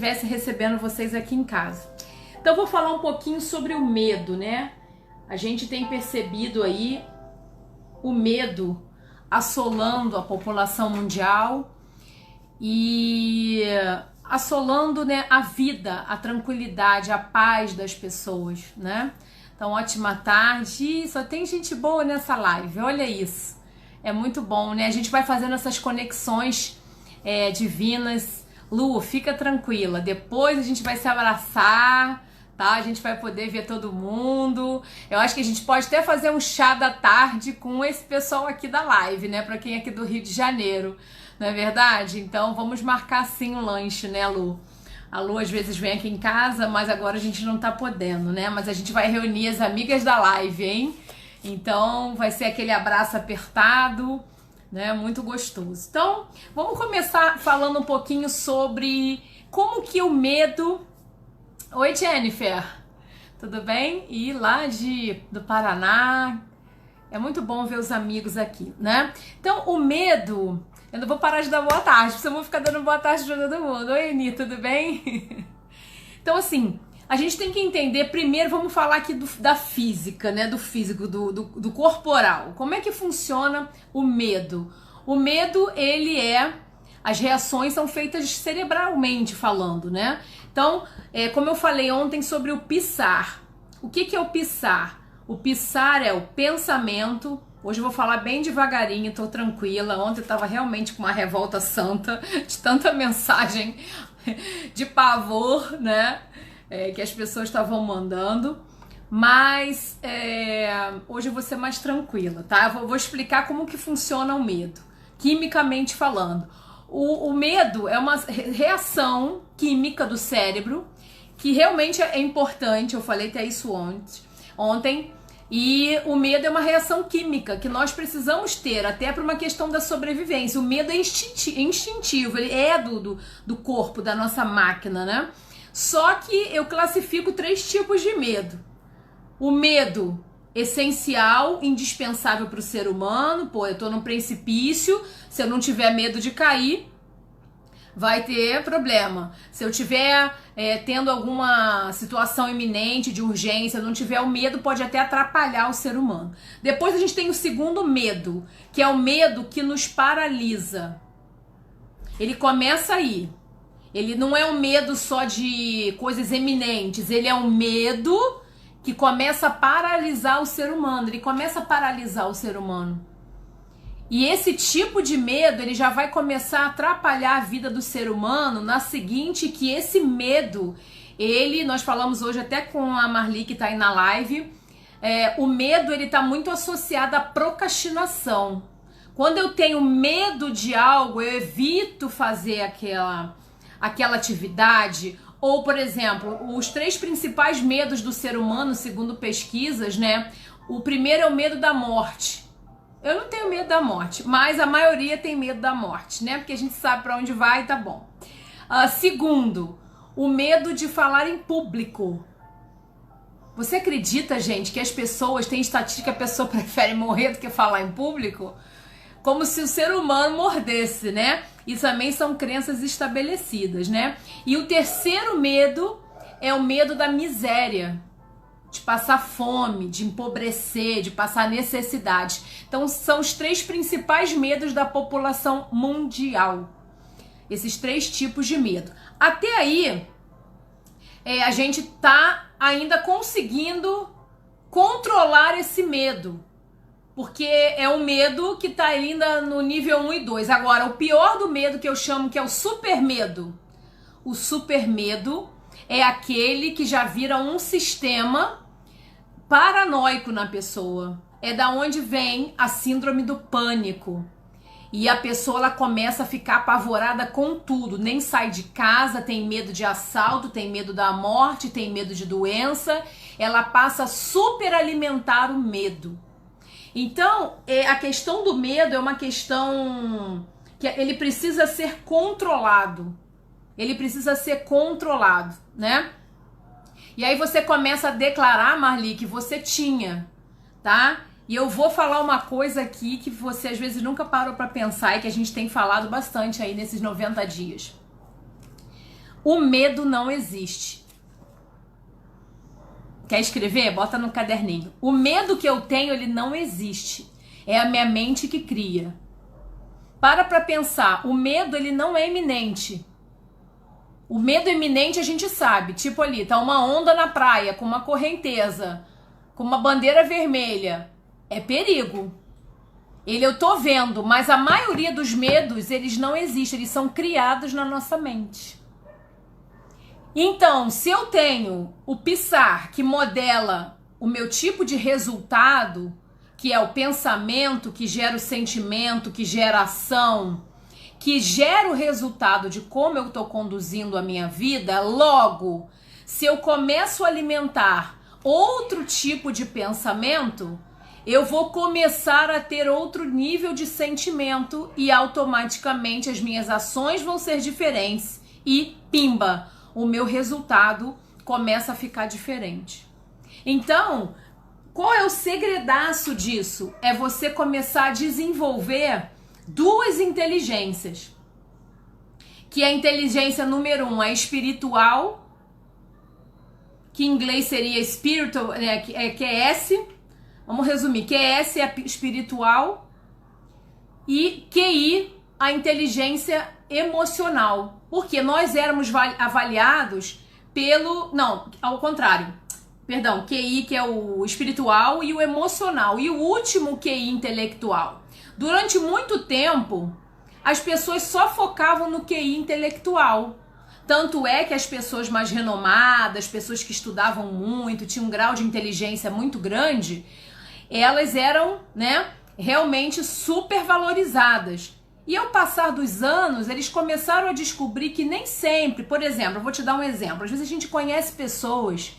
estivesse recebendo vocês aqui em casa. Então vou falar um pouquinho sobre o medo, né? A gente tem percebido aí o medo assolando a população mundial e assolando, né, a vida, a tranquilidade, a paz das pessoas, né? Então, ótima tarde. Só tem gente boa nessa live, olha isso. É muito bom, né? A gente vai fazendo essas conexões divinas. Lu, fica tranquila. Depois a gente vai se abraçar, tá? A gente vai poder ver todo mundo. Eu acho que a gente pode até fazer um chá da tarde com esse pessoal aqui da live, né? Pra quem é aqui do Rio de Janeiro, não é verdade? Então, vamos marcar sim um lanche, né, Lu? A Lu às vezes vem aqui em casa, mas agora a gente não tá podendo, né? Mas a gente vai reunir as amigas da live, hein? Então vai ser aquele abraço apertado, né? Muito gostoso. Então, vamos começar falando um pouquinho sobre como que o medo... Oi, Jennifer! Tudo bem? E lá do Paraná... É muito bom ver os amigos aqui, né? Então, o medo... Eu não vou parar de dar boa tarde, porque eu vou ficar dando boa tarde pra todo mundo. Oi, Ani, tudo bem? Então, assim, a gente tem que entender... Primeiro, vamos falar aqui da física, né? Do físico, do corporal. Como é que funciona o medo? O medo, ele é... As reações são feitas cerebralmente falando, né? Então, como eu falei ontem sobre o pisar. O que é o pisar? O pisar é o pensamento. Hoje eu vou falar bem devagarinho, tô tranquila. Ontem eu tava realmente com uma revolta santa, de tanta mensagem de pavor, né? Que as pessoas estavam mandando. Mas hoje eu vou ser mais tranquila, tá? Eu vou explicar como que funciona o medo, quimicamente falando. O medo é uma reação química do cérebro que realmente é importante. Eu falei até isso ontem. E o medo é uma reação química que nós precisamos ter até para uma questão da sobrevivência. O medo é instintivo, ele é do corpo, da nossa máquina, né? Só que eu classifico 3 tipos de medo. O medo essencial, indispensável para o ser humano. Pô, eu tô num precipício, se eu não tiver medo de cair, vai ter problema. Se eu tiver tendo alguma situação iminente de urgência, não tiver o medo, pode até atrapalhar o ser humano. Depois a gente tem o segundo medo, que é o medo que nos paralisa. Ele começa aí. Ele não é um medo só de coisas eminentes, ele é um medo que começa a paralisar o ser humano. Ele começa a paralisar o ser humano. E esse tipo de medo, ele já vai começar a atrapalhar a vida do ser humano na seguinte, que esse medo, nós falamos hoje até com a Marli que tá aí na live, o medo, ele tá muito associado à procrastinação. Quando eu tenho medo de algo, eu evito fazer aquela atividade. Ou, por exemplo, os 3 principais medos do ser humano, segundo pesquisas, né? O primeiro é o medo da morte. Eu não tenho medo da morte, mas a maioria tem medo da morte, né? Porque a gente sabe pra onde vai e tá bom. Segundo, o medo de falar em público. Você acredita, gente, que as pessoas, tem estatística que a pessoa prefere morrer do que falar em público? Como se o ser humano mordesse, né? Isso também são crenças estabelecidas, né? E o terceiro medo é o medo da miséria. De passar fome, de empobrecer, de passar necessidade. Então são os 3 principais medos da população mundial. Esses 3 tipos de medo. Até aí, a gente tá ainda conseguindo controlar esse medo. Porque é um medo que tá ainda no nível 1 e 2. Agora, o pior do medo que eu chamo que é o super medo. O super medo é aquele que já vira um sistema paranoico na pessoa. É da onde vem a síndrome do pânico. E a pessoa ela começa a ficar apavorada com tudo. Nem sai de casa, tem medo de assalto, tem medo da morte, tem medo de doença. Ela passa a superalimentar o medo. Então, a questão do medo é uma questão que ele precisa ser controlado. Ele precisa ser controlado, né? E aí você começa a declarar, Marli, que você tinha, tá? E eu vou falar uma coisa aqui que você às vezes nunca parou pra pensar e que a gente tem falado bastante aí nesses 90 dias. O medo não existe. Quer escrever? Bota no caderninho. O medo que eu tenho, ele não existe. É a minha mente que cria. Para pensar. O medo, ele não é iminente. O medo iminente a gente sabe. Tipo ali, tá uma onda na praia, com uma correnteza, com uma bandeira vermelha. É perigo. Ele eu tô vendo, mas a maioria dos medos, eles não existem. Eles são criados na nossa mente. Então, se eu tenho o PSAR, que modela o meu tipo de resultado, que é o pensamento, que gera o sentimento, que gera a ação, que gera o resultado de como eu estou conduzindo a minha vida, logo, se eu começo a alimentar outro tipo de pensamento, eu vou começar a ter outro nível de sentimento e automaticamente as minhas ações vão ser diferentes e, pimba, o meu resultado começa a ficar diferente. Então, qual é o segredaço disso? É você começar a desenvolver duas inteligências. Que é a inteligência número 1, a espiritual, que em inglês seria spiritual, né, que é S. Vamos resumir, QS é espiritual e QI, a inteligência emocional. Porque nós éramos avaliados pelo... Não, ao contrário. Perdão, QI, que é o espiritual, e o emocional. E o último, QI intelectual. Durante muito tempo, as pessoas só focavam no QI intelectual. Tanto é que as pessoas mais renomadas, pessoas que estudavam muito, tinham um grau de inteligência muito grande, elas eram, né, realmente super valorizadas. E ao passar dos anos, eles começaram a descobrir que nem sempre, por exemplo, eu vou te dar um exemplo, às vezes a gente conhece pessoas,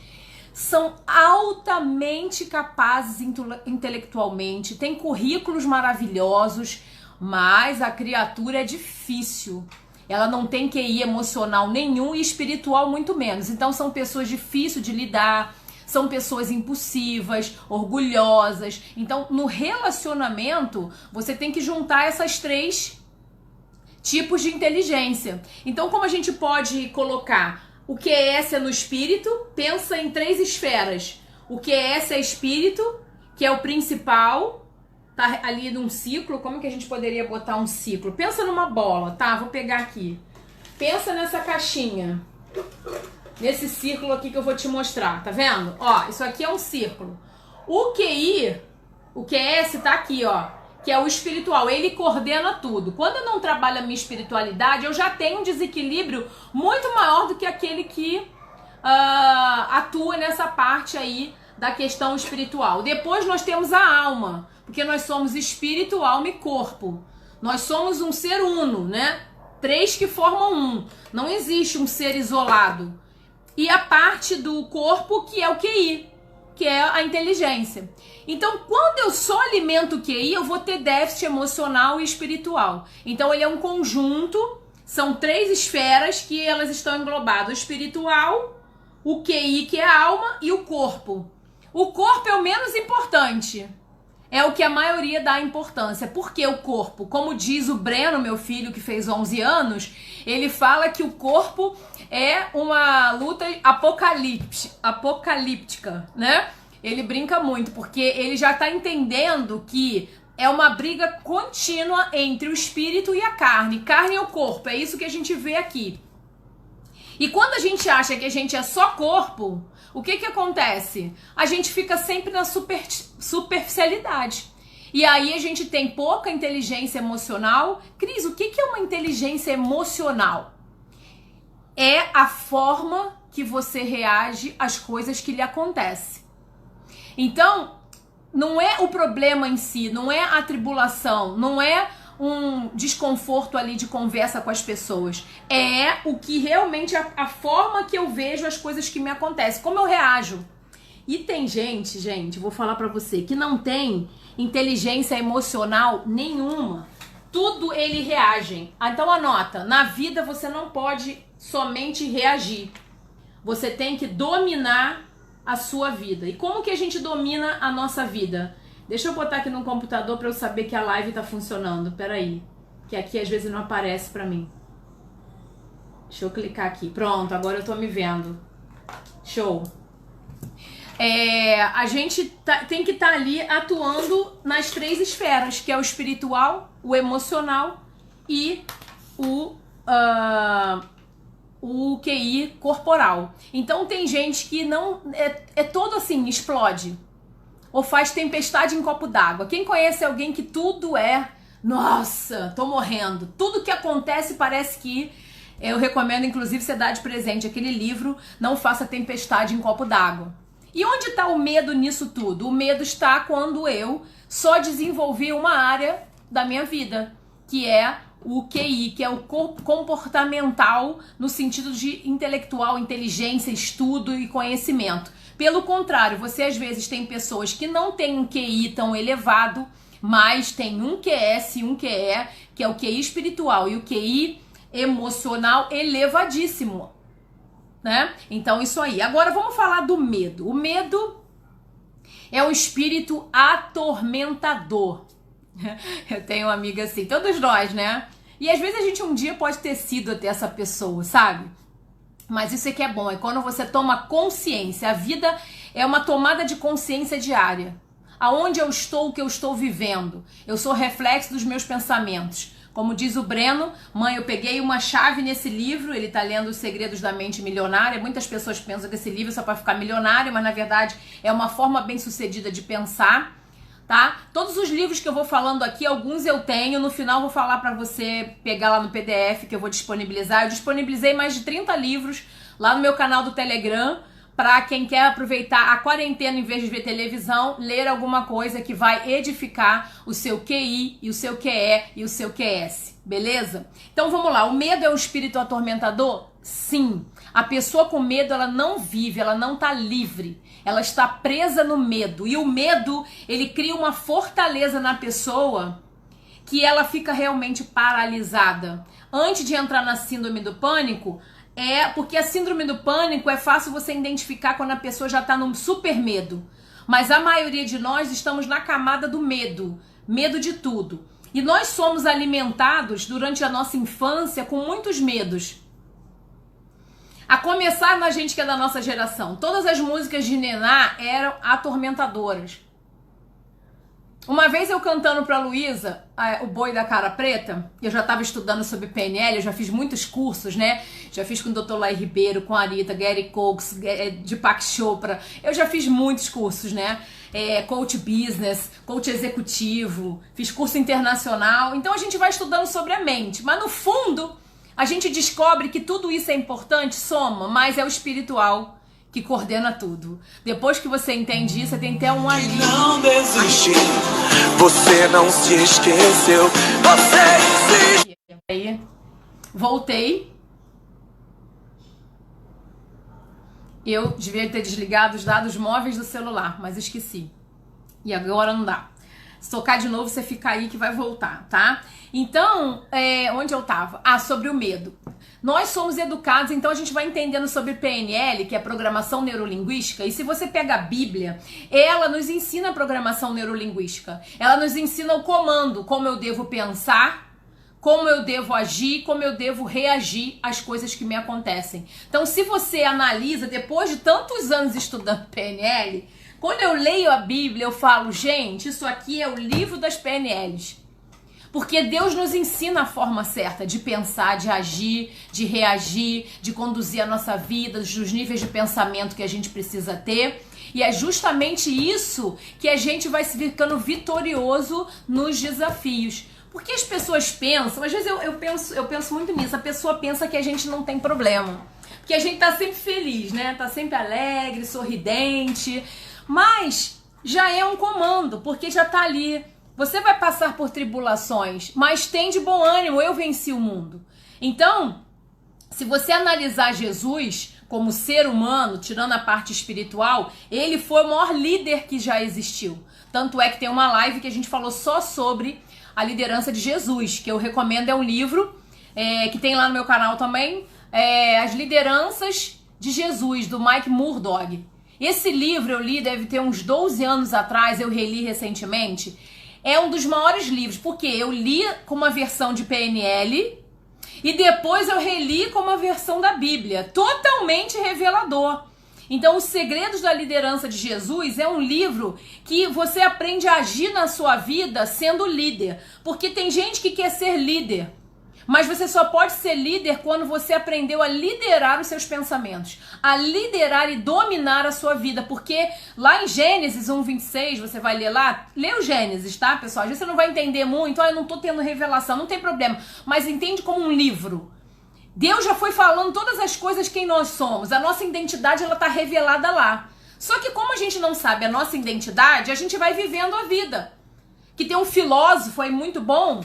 são altamente capazes intelectualmente, têm currículos maravilhosos, mas a criatura é difícil. Ela não tem QI emocional nenhum e espiritual muito menos. Então são pessoas difíceis de lidar, são pessoas impulsivas, orgulhosas. Então, no relacionamento, você tem que juntar essas três tipos de inteligência. Então, como a gente pode colocar o QS no espírito? Pensa em 3 esferas. O QS é espírito, que é o principal, tá ali num ciclo. Como que a gente poderia botar um ciclo? Pensa numa bola, tá? Vou pegar aqui. Pensa nessa caixinha. Nesse círculo aqui que eu vou te mostrar, tá vendo? Ó, isso aqui é um círculo. O QI, o QS tá aqui, ó, que é o espiritual, ele coordena tudo. Quando eu não trabalho a minha espiritualidade, eu já tenho um desequilíbrio muito maior do que aquele que atua nessa parte aí da questão espiritual. Depois nós temos a alma, porque nós somos espírito, alma e corpo. Nós somos um ser uno, né? 3 que formam um. Não existe um ser isolado. E a parte do corpo que é o QI, que é a inteligência. Então, quando eu só alimento o QI, eu vou ter déficit emocional e espiritual. Então, ele é um conjunto, são 3 esferas que elas estão englobadas. O espiritual, o QI, que é a alma, e o corpo. O corpo é o menos importante. É o que a maioria dá importância. Porque o corpo, como diz o Breno, meu filho, que fez 11 anos, ele fala que o corpo é uma luta apocalíptica, né? Ele brinca muito, porque ele já tá entendendo que é uma briga contínua entre o espírito e a carne. Carne é o corpo, é isso que a gente vê aqui. E quando a gente acha que a gente é só corpo, o que acontece? A gente fica sempre na superficialidade. E aí a gente tem pouca inteligência emocional. Cris, o que é uma inteligência emocional? É a forma que você reage às coisas que lhe acontecem. Então, não é o problema em si, não é a tribulação, não é um desconforto ali de conversa com as pessoas. É o que realmente, a forma que eu vejo as coisas que me acontecem, como eu reajo. E tem gente, vou falar pra você, que não tem inteligência emocional nenhuma. Tudo ele reage. Então anota, na vida você não pode somente reagir. Você tem que dominar a sua vida. E como que a gente domina a nossa vida? Deixa eu botar aqui no computador para eu saber que a live tá funcionando. Peraí, que aqui às vezes não aparece pra mim. Deixa eu clicar aqui. Pronto, agora eu tô me vendo. Show. A gente tem que estar ali atuando nas 3 esferas, que é o espiritual, o emocional e o QI corporal. Então tem gente que não é todo assim, explode ou faz tempestade em copo d'água. Quem conhece alguém que tudo nossa, tô morrendo, tudo que acontece parece que eu recomendo inclusive você dar de presente aquele livro Não Faça Tempestade em Copo d'Água. E onde está o medo nisso tudo? O medo está quando eu só desenvolvi uma área da minha vida, que é o QI, que é o comportamental no sentido de intelectual, inteligência, estudo e conhecimento. Pelo contrário, você às vezes tem pessoas que não têm um QI tão elevado, mas tem um QS e um QE, que é o QI espiritual e o QI emocional elevadíssimo, né? Então isso aí. Agora vamos falar do medo. O medo é um espírito atormentador. Eu tenho uma amiga assim, todos nós, né? E às vezes a gente um dia pode ter sido até essa pessoa, sabe? Mas isso é que é bom, é quando você toma consciência. A vida é uma tomada de consciência diária. Aonde eu estou, o que eu estou vivendo. Eu sou reflexo dos meus pensamentos. Como diz o Breno, mãe, eu peguei uma chave nesse livro, ele tá lendo Os Segredos da Mente Milionária. Muitas pessoas pensam que esse livro é só para ficar milionário, mas na verdade é uma forma bem sucedida de pensar, tá? Todos os livros que eu vou falando aqui, alguns eu tenho, no final eu vou falar para você pegar lá no PDF que eu vou disponibilizar. Eu disponibilizei mais de 30 livros lá no meu canal do Telegram, para quem quer aproveitar a quarentena em vez de ver televisão, ler alguma coisa que vai edificar o seu QI e o seu QE e o seu QS, beleza? Então vamos lá, o medo é um espírito atormentador? Sim. A pessoa com medo, ela não vive, ela não tá livre, ela está presa no medo. E o medo, ele cria uma fortaleza na pessoa que ela fica realmente paralisada. Antes de entrar na síndrome do pânico, porque a síndrome do pânico é fácil você identificar quando a pessoa já está num super medo. Mas a maioria de nós estamos na camada do medo. Medo de tudo. E nós somos alimentados durante a nossa infância com muitos medos. A começar na gente que é da nossa geração. Todas as músicas de Niná eram atormentadoras. Uma vez eu cantando pra Luísa, o Boi da Cara Preta, eu já estava estudando sobre PNL, eu já fiz muitos cursos, né? Já fiz com o Dr. Lai Ribeiro, com a Arita, Gary Cox, Deepak Chopra. Eu já fiz muitos cursos, né? Coach business, coach executivo, fiz curso internacional. Então a gente vai estudando sobre a mente. Mas no fundo, a gente descobre que tudo isso é importante, soma, mas é o espiritual que coordena tudo. Depois que você entende isso, você tem que ter um alívio. Não desistiu, você não se esqueceu, você existe. Aí, voltei. Eu devia ter desligado os dados móveis do celular, mas esqueci. E agora não dá. Se tocar de novo, você fica aí que vai voltar, tá? Então, onde eu tava? Sobre o medo. Nós somos educados, então a gente vai entendendo sobre PNL, que é Programação Neurolinguística, e se você pega a Bíblia, ela nos ensina a programação neurolinguística. Ela nos ensina o comando, como eu devo pensar, como eu devo agir, como eu devo reagir às coisas que me acontecem. Então, se você analisa, depois de tantos anos estudando PNL, quando eu leio a Bíblia, eu falo, gente, isso aqui é o livro das PNLs. Porque Deus nos ensina a forma certa de pensar, de agir, de reagir, de conduzir a nossa vida, dos níveis de pensamento que a gente precisa ter. E é justamente isso que a gente vai se ficando vitorioso nos desafios. Porque as pessoas pensam, às vezes eu penso muito nisso, a pessoa pensa que a gente não tem problema. Porque a gente tá sempre feliz, né? Tá sempre alegre, sorridente. Mas já é um comando, porque já tá ali. Você vai passar por tribulações, mas tem de bom ânimo, eu venci o mundo. Então, se você analisar Jesus como ser humano, tirando a parte espiritual, ele foi o maior líder que já existiu. Tanto é que tem uma live que a gente falou só sobre a liderança de Jesus, que eu recomendo, é um livro que tem lá no meu canal também, As Lideranças de Jesus, do Mike Murdock. Esse livro eu li, deve ter uns 12 anos atrás, eu reli recentemente. É um dos maiores livros, porque eu li com uma versão de PNL E depois eu reli como a versão da Bíblia, totalmente revelador. Então, Os Segredos da Liderança de Jesus é um livro que você aprende a agir na sua vida sendo líder. Porque tem gente que quer ser líder, mas você só pode ser líder quando você aprendeu a liderar os seus pensamentos, a liderar e dominar a sua vida. Porque lá em Gênesis 1:26, você vai ler lá, lê o Gênesis, tá, pessoal? Às vezes você não vai entender muito, eu não tô tendo revelação, não tem problema, mas entende como um livro. Deus já foi falando todas as coisas quem nós somos. A nossa identidade, ela tá revelada lá. Só que como a gente não sabe a nossa identidade, a gente vai vivendo a vida. Que tem um filósofo aí muito bom,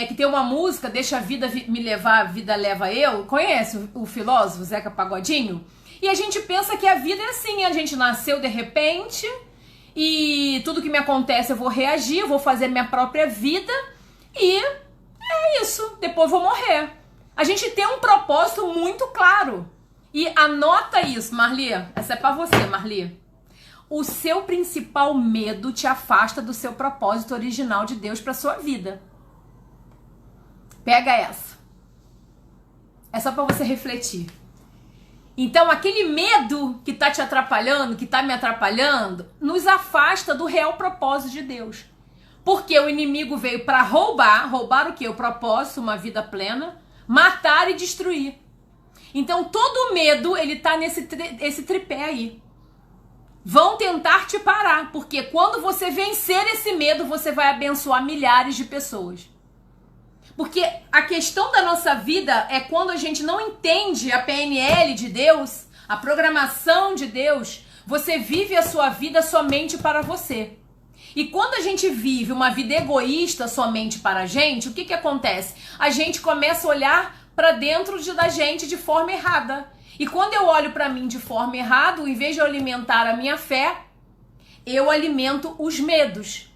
que tem uma música, Deixa a Vida Me Levar, a Vida Leva Eu. Conhece o filósofo Zeca Pagodinho? E a gente pensa que a vida é assim, a gente nasceu de repente e tudo que me acontece eu vou reagir, eu vou fazer minha própria vida e é isso, depois eu vou morrer. A gente tem um propósito muito claro. E anota isso, Marli. Essa é pra você, Marli. O seu principal medo te afasta do seu propósito original de Deus pra sua vida. Pega essa. É só pra você refletir. Então, aquele medo que tá te atrapalhando, que tá me atrapalhando, nos afasta do real propósito de Deus. Porque o inimigo veio pra roubar. Roubar o quê? O propósito, uma vida plena. Matar e destruir. Então todo medo, ele tá esse tripé aí. Vão tentar te parar, porque quando você vencer esse medo, você vai abençoar milhares de pessoas. Porque a questão da nossa vida é quando a gente não entende a PNL de Deus, a programação de Deus, você vive a sua vida somente para você. E quando a gente vive uma vida egoísta somente para a gente, o que acontece? A gente começa a olhar para dentro da gente de forma errada. E quando eu olho para mim de forma errada, em vez de eu alimentar a minha fé, eu alimento os medos.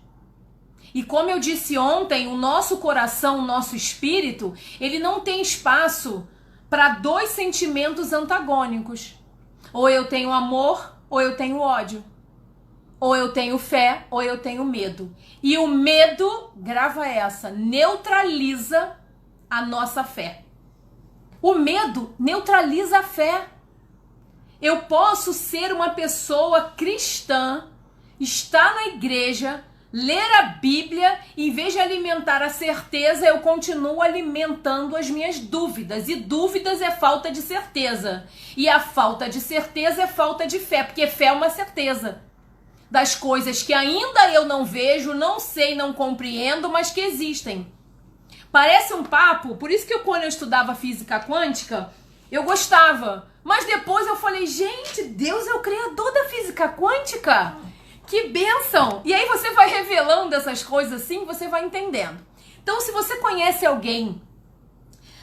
E como eu disse ontem, o nosso coração, o nosso espírito, ele não tem espaço para dois sentimentos antagônicos. Ou eu tenho amor, ou eu tenho ódio. Ou eu tenho fé, ou eu tenho medo. E o medo, grava essa, neutraliza a nossa fé. O medo neutraliza a fé. Eu posso ser uma pessoa cristã, estar na igreja, ler a Bíblia, em vez de alimentar a certeza, eu continuo alimentando as minhas dúvidas. E dúvidas é falta de certeza. E a falta de certeza é falta de fé, porque fé é uma certeza das coisas que ainda eu não vejo, não sei, não compreendo, mas que existem. Parece um papo, por isso que quando eu estudava física quântica, eu gostava. Mas depois eu falei, gente, Deus é o criador da física quântica? Que bênção! E aí você vai revelando essas coisas assim, você vai entendendo. Então, se você conhece alguém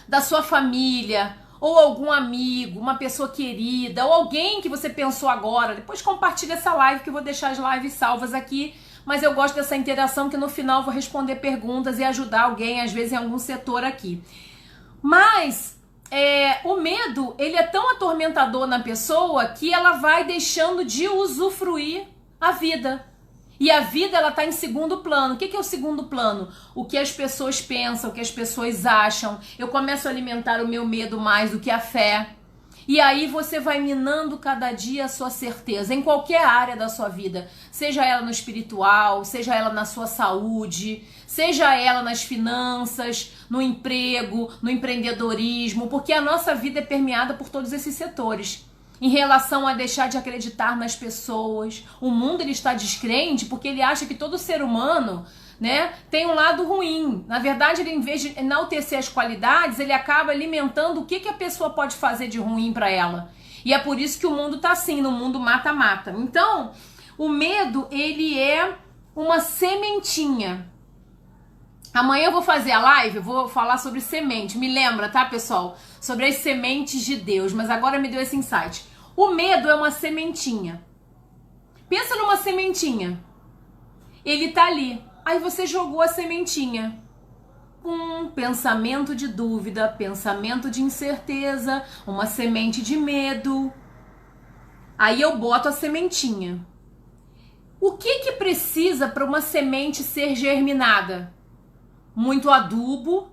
da sua família, ou algum amigo, uma pessoa querida, ou alguém que você pensou agora, depois compartilha essa live, que eu vou deixar as lives salvas aqui, mas eu gosto dessa interação, que no final eu vou responder perguntas e ajudar alguém, às vezes em algum setor aqui. Mas o medo, ele é tão atormentador na pessoa que ela vai deixando de usufruir a vida. E a vida, ela tá em segundo plano. O que é o segundo plano? O que as pessoas pensam, o que as pessoas acham. Eu começo a alimentar o meu medo mais do que a fé. E aí você vai minando cada dia a sua certeza, em qualquer área da sua vida. Seja ela no espiritual, seja ela na sua saúde, seja ela nas finanças, no emprego, no empreendedorismo, porque a nossa vida é permeada por todos esses setores. Em relação a deixar de acreditar nas pessoas. O mundo, ele está descrente porque ele acha que todo ser humano, né, tem um lado ruim. Na verdade, ele, em vez de enaltecer as qualidades, ele acaba alimentando o que a pessoa pode fazer de ruim para ela. E é por isso que o mundo tá assim, no mundo mata-mata. Então, o medo, ele é uma sementinha. Amanhã eu vou fazer a live, eu vou falar sobre semente. Me lembra, tá, pessoal? Sobre as sementes de Deus. Mas agora me deu esse insight. O medo é uma sementinha. Pensa numa sementinha. Ele tá ali. Aí você jogou a sementinha. Pensamento de dúvida, pensamento de incerteza, uma semente de medo. Aí eu boto a sementinha. O que precisa para uma semente ser germinada? Muito adubo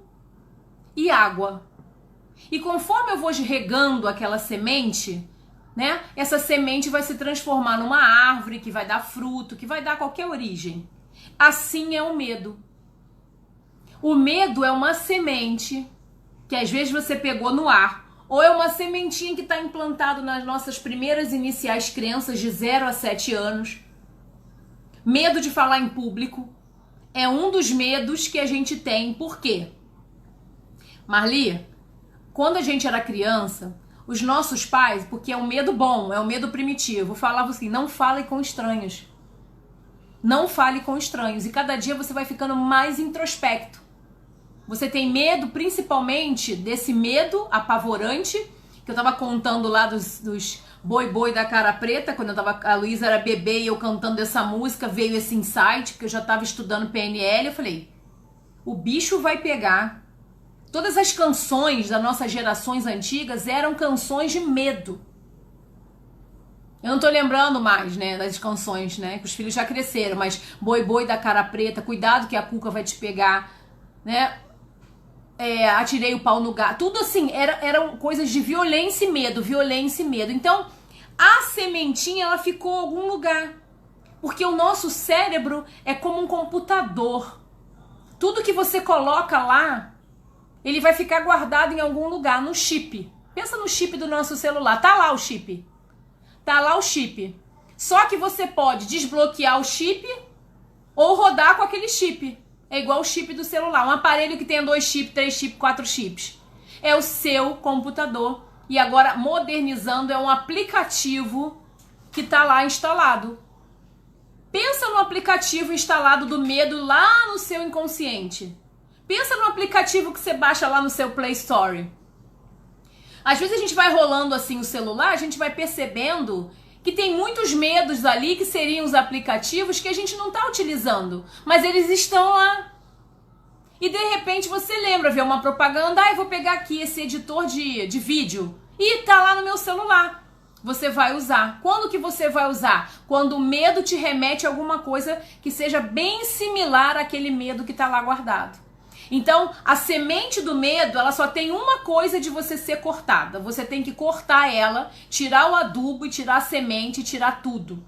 e água. E conforme eu vou regando aquela semente, né? Essa semente vai se transformar numa árvore que vai dar fruto, que vai dar qualquer origem. Assim é o medo. O medo é uma semente que às vezes você pegou no ar, ou é uma sementinha que está implantado nas nossas primeiras iniciais crenças de 0 a 7 anos. Medo de falar em público é um dos medos que a gente tem. Por quê? Marli, quando a gente era criança, os nossos pais, porque é um medo bom, é um medo primitivo, falavam assim, não fale com estranhos. Não fale com estranhos. E cada dia você vai ficando mais introspecto. Você tem medo, principalmente, desse medo apavorante, que eu tava contando lá dos boi da cara preta, quando a Luísa era bebê e eu cantando essa música, veio esse insight, porque eu já tava estudando PNL, eu falei, o bicho vai pegar. Todas as canções das nossas gerações antigas eram canções de medo. Eu não tô lembrando mais, né, das canções, né, que os filhos já cresceram, mas boi da cara preta, cuidado que a cuca vai te pegar, né, atirei o pau no gato, tudo assim, eram coisas de violência e medo, violência e medo. Então, a sementinha, ela ficou em algum lugar, porque o nosso cérebro é como um computador. Tudo que você coloca lá, ele vai ficar guardado em algum lugar, no chip. Pensa no chip do nosso celular, tá lá o chip. Tá lá o chip. Só que você pode desbloquear o chip ou rodar com aquele chip. É igual o chip do celular. Um aparelho que tenha 2 chips, 3 chips, 4 chips. É o seu computador. E agora, modernizando, é um aplicativo que tá lá instalado. Pensa no aplicativo instalado do medo lá no seu inconsciente. Pensa no aplicativo que você baixa lá no seu Play Store. Às vezes a gente vai rolando assim o celular, a gente vai percebendo que tem muitos medos ali que seriam os aplicativos que a gente não está utilizando, mas eles estão lá. E de repente você lembra, vê uma propaganda, eu vou pegar aqui esse editor de vídeo e tá lá no meu celular. Você vai usar. Quando que você vai usar? Quando o medo te remete a alguma coisa que seja bem similar àquele medo que tá lá guardado. Então, a semente do medo, ela só tem uma coisa de você ser cortada. Você tem que cortar ela, tirar o adubo e tirar a semente, tirar tudo.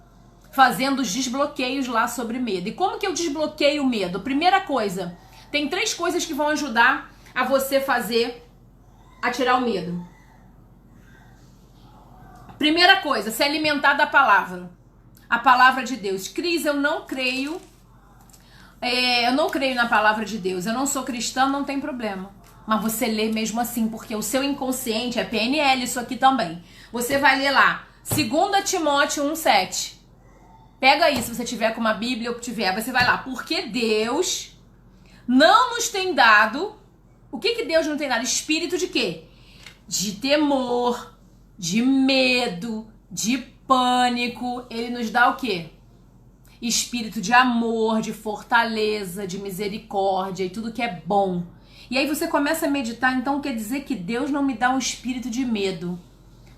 Fazendo os desbloqueios lá sobre medo. E como que eu desbloqueio o medo? Primeira coisa, tem 3 coisas que vão ajudar a você a tirar o medo. Primeira coisa, se alimentar da palavra. A palavra de Deus. Cris, eu não creio na palavra de Deus. Eu não sou cristã, não tem problema. Mas você lê mesmo assim, porque o seu inconsciente é PNL, isso aqui também. Você vai ler lá, 2 Timóteo 1,7. Pega aí, se você tiver com uma Bíblia ou tiver, você vai lá. Porque Deus não nos tem dado... O que Deus não tem dado? Espírito de quê? De temor, de medo, de pânico. Ele nos dá o quê? Espírito de amor, de fortaleza, de misericórdia e tudo que é bom. E aí você começa a meditar, então quer dizer que Deus não me dá um espírito de medo.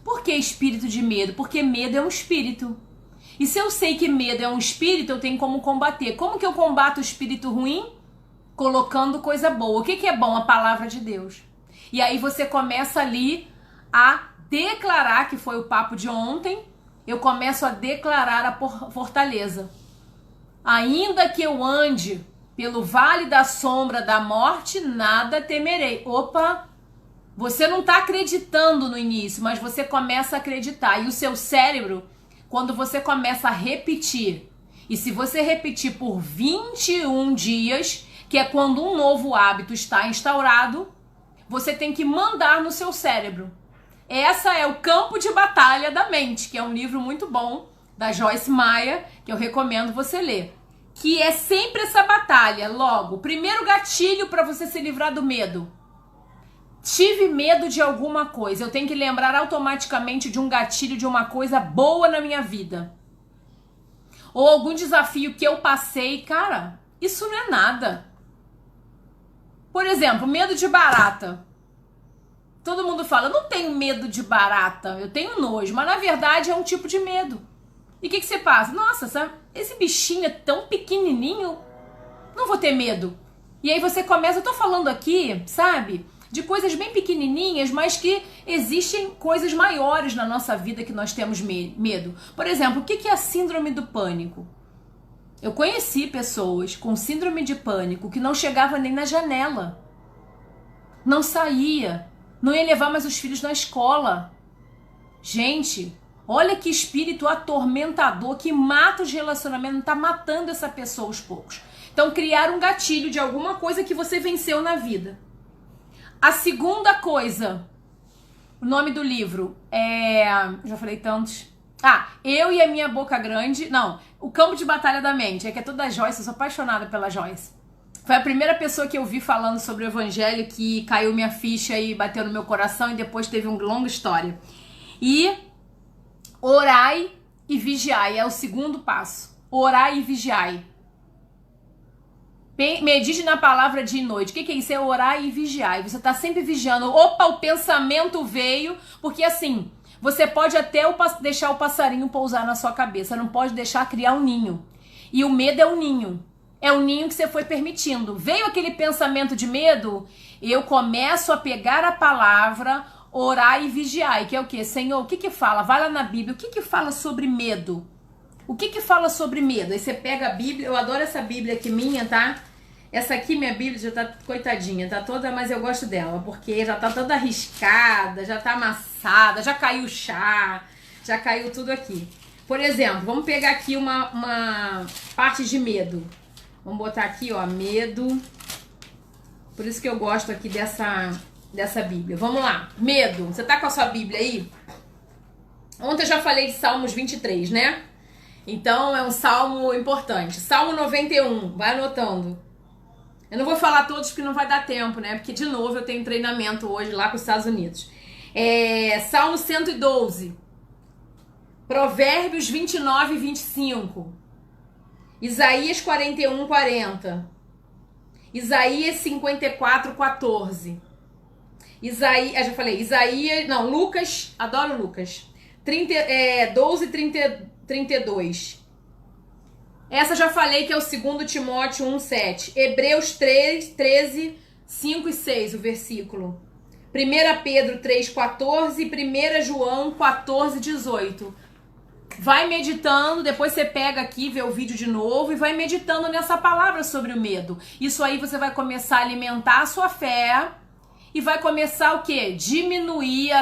Por que espírito de medo? Porque medo é um espírito. E se eu sei que medo é um espírito, eu tenho como combater. Como que eu combato o espírito ruim? Colocando coisa boa. O que é bom? A palavra de Deus. E aí você começa ali a declarar, que foi o papo de ontem, eu começo a declarar a fortaleza. Ainda que eu ande pelo vale da sombra da morte, nada temerei. Opa, você não está acreditando no início, mas você começa a acreditar. E o seu cérebro, quando você começa a repetir, e se você repetir por 21 dias, que é quando um novo hábito está instaurado, você tem que mandar no seu cérebro. Essa é o campo de batalha da mente, que é um livro muito bom, da Joyce Meyer, que eu recomendo você ler. Que é sempre essa batalha. Logo, o primeiro gatilho para você se livrar do medo. Tive medo de alguma coisa. Eu tenho que lembrar automaticamente de um gatilho de uma coisa boa na minha vida. Ou algum desafio que eu passei. Cara, isso não é nada. Por exemplo, medo de barata. Todo mundo fala, eu não tenho medo de barata, eu tenho nojo. Mas na verdade é um tipo de medo. E o que você passa? Nossa, sabe, esse bichinho é tão pequenininho, não vou ter medo. E aí você começa, eu tô falando aqui, sabe, de coisas bem pequenininhas, mas que existem coisas maiores na nossa vida que nós temos medo. Por exemplo, o que é a síndrome do pânico? Eu conheci pessoas com síndrome de pânico que não chegava nem na janela, não saía, não ia levar mais os filhos na escola. Gente, olha que espírito atormentador que mata os relacionamentos, está matando essa pessoa aos poucos. Então, criar um gatilho de alguma coisa que você venceu na vida. A segunda coisa, o nome do livro é... Já falei tantos. Eu e a Minha Boca Grande. Não, O Campo de Batalha da Mente. É que é toda a Joyce, eu sou apaixonada pela Joyce. Foi a primeira pessoa que eu vi falando sobre o evangelho que caiu minha ficha e bateu no meu coração e depois teve uma longa história. E orai e vigiai, é o segundo passo. Orai e vigiai. Medite na palavra dia e noite. O que é isso? É orar e vigiar. Você está sempre vigiando. Opa, o pensamento veio. Porque assim, você pode até deixar o passarinho pousar na sua cabeça. Não pode deixar criar um ninho. E o medo é um ninho. É um ninho que você foi permitindo. Veio aquele pensamento de medo, eu começo a pegar a palavra, orar e vigiar. E que é o quê? Senhor, o que fala? Vai lá na Bíblia. O que fala sobre medo? O que fala sobre medo? Aí você pega a Bíblia, eu adoro essa Bíblia aqui minha, tá? Essa aqui, minha Bíblia, já tá coitadinha, tá toda, mas eu gosto dela, porque já tá toda arriscada, já tá amassada, já caiu o chá, já caiu tudo aqui. Por exemplo, vamos pegar aqui uma parte de medo. Vamos botar aqui, ó, medo. Por isso que eu gosto aqui dessa Bíblia. Vamos lá, medo. Você tá com a sua Bíblia aí? Ontem eu já falei de Salmos 23, né? Então é um salmo importante. Salmo 91, vai anotando. Eu não vou falar todos porque não vai dar tempo, né? Porque, de novo, eu tenho treinamento hoje lá com os Estados Unidos. Salmo 112. Provérbios 29 e 25. Isaías 41, 40. Isaías 54, 14. Já falei. Lucas, adoro Lucas. 12, 32. Essa já falei que é o 2 Timóteo 1, 7. Hebreus 13, 5 e 6, o versículo. 1 Pedro 3, 14 e 1 João 14, 18. Vai meditando, depois você pega aqui, vê o vídeo de novo e vai meditando nessa palavra sobre o medo. Isso aí você vai começar a alimentar a sua fé e vai começar o quê? Diminuir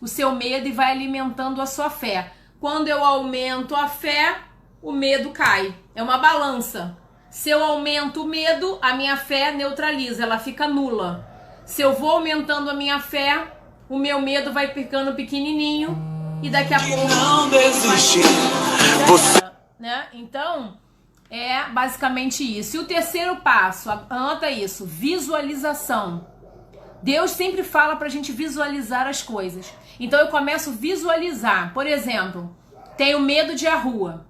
o seu medo e vai alimentando a sua fé. Quando eu aumento a fé, o medo cai. É uma balança. Se eu aumento o medo, a minha fé neutraliza, ela fica nula. Se eu vou aumentando a minha fé, o meu medo vai ficando pequenininho e daqui a pouco não desistir. Né? Então, é basicamente isso. E o terceiro passo, anota isso, visualização. Deus sempre fala pra gente visualizar as coisas. Então eu começo a visualizar. Por exemplo, tenho medo de ir à rua.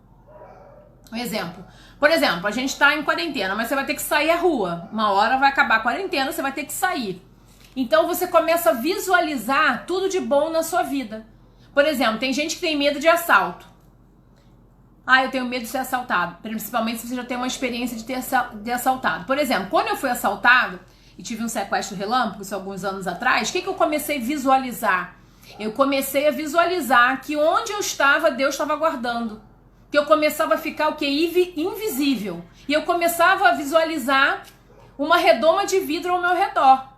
Por exemplo, a gente tá em quarentena, mas você vai ter que sair à rua. Uma hora vai acabar a quarentena, você vai ter que sair. Então você começa a visualizar tudo de bom na sua vida. Por exemplo, tem gente que tem medo de assalto. Eu tenho medo de ser assaltado. Principalmente se você já tem uma experiência de assaltado. Por exemplo, quando eu fui assaltado e tive um sequestro relâmpago, isso alguns anos atrás, o que eu comecei a visualizar? Eu comecei a visualizar que onde eu estava, Deus estava guardando. Que eu começava a ficar o que? Invisível. E eu começava a visualizar uma redoma de vidro ao meu redor.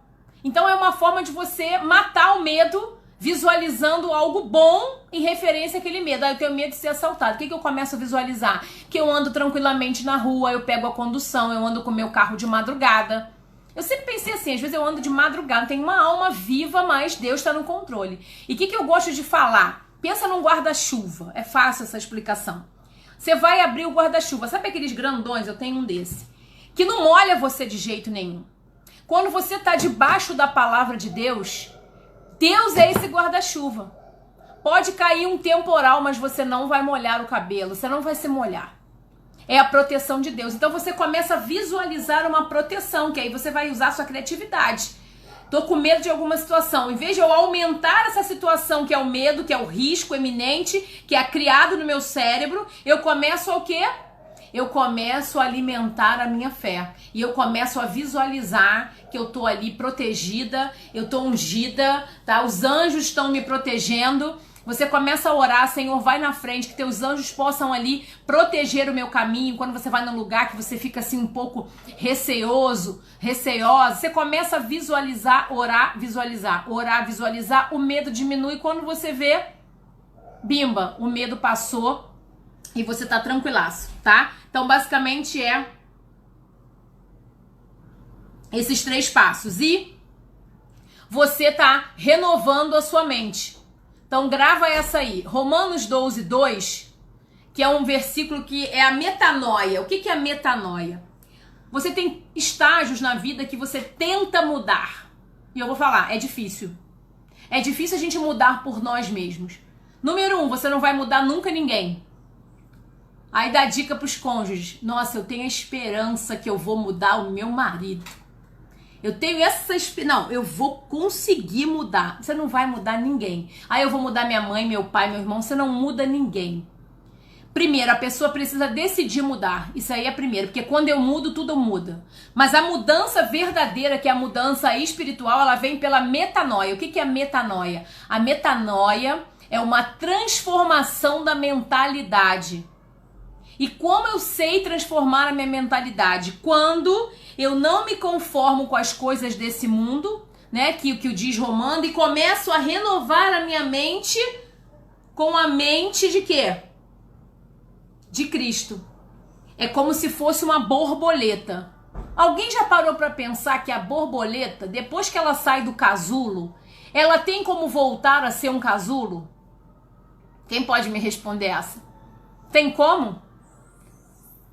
Então é uma forma de você matar o medo visualizando algo bom em referência àquele medo. Eu tenho medo de ser assaltado. O que eu começo a visualizar? Que eu ando tranquilamente na rua, eu pego a condução, eu ando com o meu carro de madrugada. Eu sempre pensei assim, às vezes eu ando de madrugada, tenho uma alma viva, mas Deus está no controle. E o que eu gosto de falar? Pensa num guarda-chuva. É fácil essa explicação. Você vai abrir o guarda-chuva. Sabe aqueles grandões? Eu tenho um desse. Que não molha você de jeito nenhum. Quando você está debaixo da palavra de Deus, Deus é esse guarda-chuva. Pode cair um temporal, mas você não vai molhar o cabelo. Você não vai se molhar. É a proteção de Deus. Então você começa a visualizar uma proteção, que aí você vai usar a sua criatividade. Tô com medo de alguma situação. Em vez de eu aumentar essa situação, que é o medo, que é o risco eminente, que é criado no meu cérebro, eu começo a o quê? eu começo a alimentar a minha fé. E eu começo a visualizar que eu tô ali protegida, eu tô ungida, tá? Os anjos estão me protegendo. Você começa a orar, Senhor, vai na frente, que teus anjos possam ali proteger o meu caminho. Quando você vai num lugar que você fica assim um pouco receosa, você começa a visualizar, orar, visualizar, o medo diminui. Quando você vê, bimba, o medo passou e você tá tranquilaço, tá? Então, basicamente é esses 3 passos. E você tá renovando a sua mente. Então grava essa aí, Romanos 12, 2, que é um versículo que é a metanoia. O que é a metanoia? Você tem estágios na vida que você tenta mudar. E eu vou falar, é difícil. É difícil a gente mudar por nós mesmos. Número 1, você não vai mudar nunca ninguém. Aí dá dica pros cônjuges. Nossa, eu tenho a esperança que eu vou mudar o meu marido. Eu tenho essa esperança. Não, eu vou conseguir mudar. Você não vai mudar ninguém. Aí eu vou mudar minha mãe, meu pai, meu irmão. Você não muda ninguém. Primeiro, a pessoa precisa decidir mudar. Isso aí é primeiro, porque quando eu mudo, tudo muda. Mas a mudança verdadeira, que é a mudança espiritual, ela vem pela metanoia. O que é a metanoia? A metanoia é uma transformação da mentalidade. E como eu sei transformar a minha mentalidade? Quando eu não me conformo com as coisas desse mundo, né, que o diz Romano, e começo a renovar a minha mente com a mente de quê? De Cristo. É como se fosse uma borboleta. Alguém já parou para pensar que a borboleta, depois que ela sai do casulo, ela tem como voltar a ser um casulo? Quem pode me responder essa? Tem como?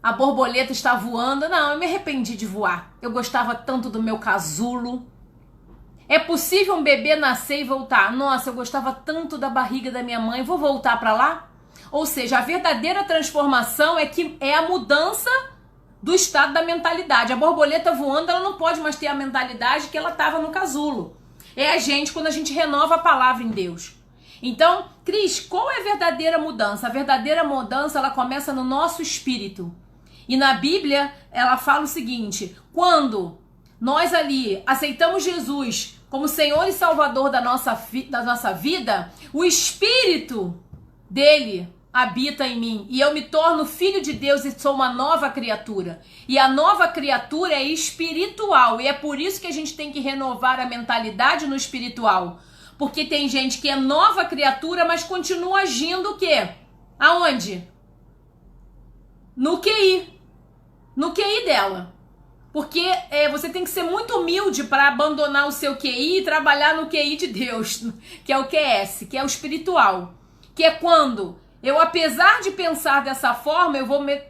A borboleta está voando. Não, eu me arrependi de voar. Eu gostava tanto do meu casulo. É possível um bebê nascer e voltar? Nossa, eu gostava tanto da barriga da minha mãe. Vou voltar para lá? Ou seja, a verdadeira transformação é a mudança do estado da mentalidade. A borboleta voando, ela não pode mais ter a mentalidade que ela estava no casulo. É a gente quando a gente renova a palavra em Deus. Então, Cris, qual é a verdadeira mudança? A verdadeira mudança, ela começa no nosso espírito. E na Bíblia, ela fala o seguinte: quando nós ali aceitamos Jesus como Senhor e Salvador da nossa vida, o Espírito dele habita em mim. E eu me torno filho de Deus e sou uma nova criatura. E a nova criatura é espiritual. E é por isso que a gente tem que renovar a mentalidade no espiritual. Porque tem gente que é nova criatura, mas continua agindo o quê? Aonde? No QI. No QI dela. Porque você tem que ser muito humilde para abandonar o seu QI e trabalhar no QI de Deus, que é o QS, que é o espiritual. Que é quando eu, apesar de pensar dessa forma, eu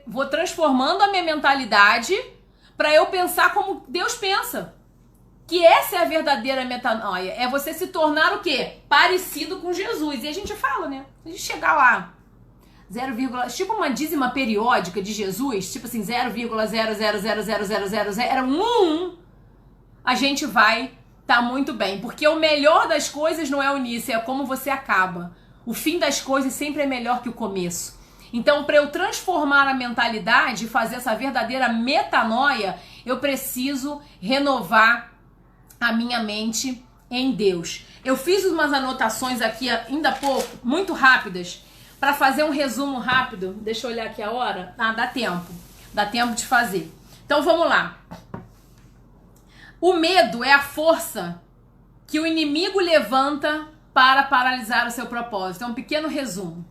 vou transformando a minha mentalidade para eu pensar como Deus pensa. Que essa é a verdadeira metanoia. É você se tornar o quê? Parecido com Jesus. E a gente fala, né? A gente chegar lá, 0, tipo uma dízima periódica de Jesus, tipo assim, 0,0000001, a gente vai tá muito bem. Porque o melhor das coisas não é o início, é como você acaba. O fim das coisas sempre é melhor que o começo. Então, para eu transformar a mentalidade e fazer essa verdadeira metanoia, eu preciso renovar a minha mente em Deus. Eu fiz umas anotações aqui ainda há pouco, muito rápidas, para fazer um resumo rápido. Deixa eu olhar aqui a hora. Ah, dá tempo. Dá tempo de fazer. Então, vamos lá. O medo é a força que o inimigo levanta para paralisar o seu propósito. É um pequeno resumo.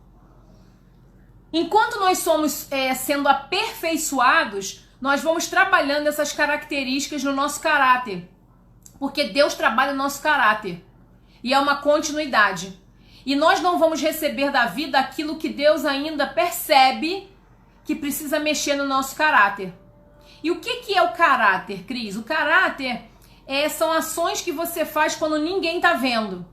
Enquanto nós somos sendo aperfeiçoados, nós vamos trabalhando essas características no nosso caráter. Porque Deus trabalha o nosso caráter. E é uma continuidade. E nós não vamos receber da vida aquilo que Deus ainda percebe que precisa mexer no nosso caráter. E o que é o caráter, Cris? O caráter são ações que você faz quando ninguém tá vendo.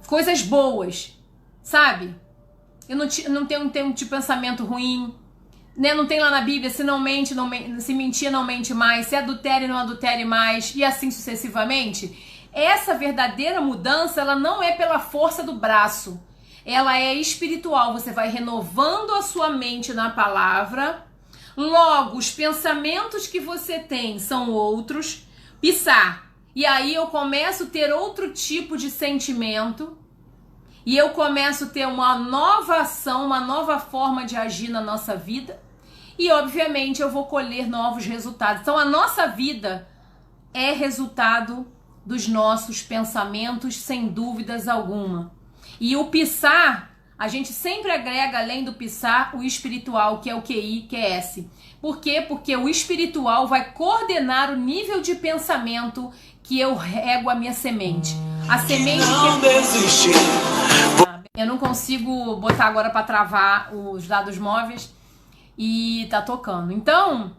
Coisas boas, sabe? Eu não tenho um tempo de pensamento ruim, né? Não tem lá na Bíblia, se não mente, se mentir, não mente mais, se adultere, não adultere mais, e assim sucessivamente. Essa verdadeira mudança, ela não é pela força do braço, ela é espiritual. Você vai renovando a sua mente na palavra. Logo, os pensamentos que você tem são outros. Psá. E aí eu começo a ter outro tipo de sentimento. E eu começo a ter uma nova ação, uma nova forma de agir na nossa vida. E, obviamente, eu vou colher novos resultados. Então, a nossa vida é resultado dos nossos pensamentos, sem dúvidas alguma. E o Psá, a gente sempre agrega, além do Psá, o espiritual, que é o QI, que é S. Por quê? Porque o espiritual vai coordenar o nível de pensamento que eu rego a minha semente. A semente Não desistir. Eu não consigo botar agora para travar os dados móveis e tá tocando. Então,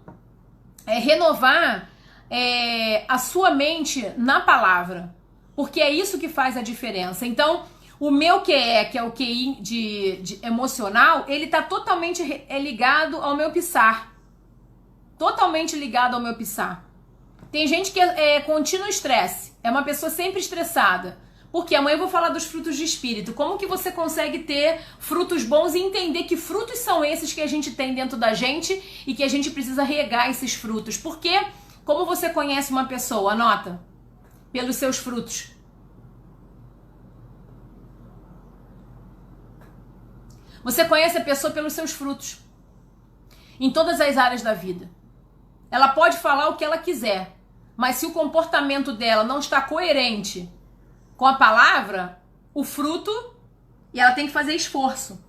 renovar a sua mente na palavra, porque é isso que faz a diferença. Então, o meu QE, que é o QI de emocional, ele tá totalmente ligado ao meu Psá. Totalmente ligado ao meu Psá. Tem gente que é contínuo estresse, é uma pessoa sempre estressada. Porque amanhã eu vou falar dos frutos de espírito. Como que você consegue ter frutos bons e entender que frutos são esses que a gente tem dentro da gente e que a gente precisa regar esses frutos. Porque como você conhece uma pessoa? Anota. Pelos seus frutos. Você conhece a pessoa pelos seus frutos. Em todas as áreas da vida. Ela pode falar o que ela quiser. Mas se o comportamento dela não está coerente com a palavra, o fruto, e ela tem que fazer esforço.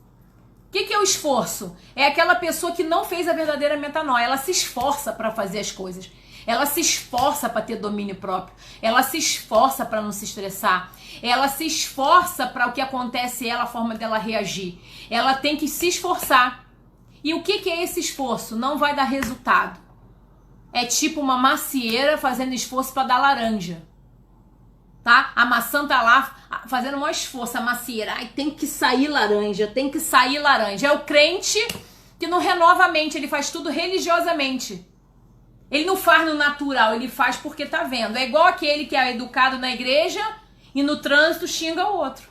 O que é o esforço? É aquela pessoa que não fez a verdadeira metanoia. Ela se esforça para fazer as coisas. Ela se esforça para ter domínio próprio. Ela se esforça para não se estressar. Ela se esforça para o que acontece, a forma dela reagir. Ela tem que se esforçar. E o que é esse esforço? Não vai dar resultado. É tipo uma macieira fazendo esforço para dar laranja. Tá? A maçã tá lá fazendo o maior esforço, a macieira. Ai, tem que sair laranja, tem que sair laranja. É o crente que não renova a mente, ele faz tudo religiosamente. Ele não faz no natural, ele faz porque tá vendo. É igual aquele que é educado na igreja e no trânsito xinga o outro.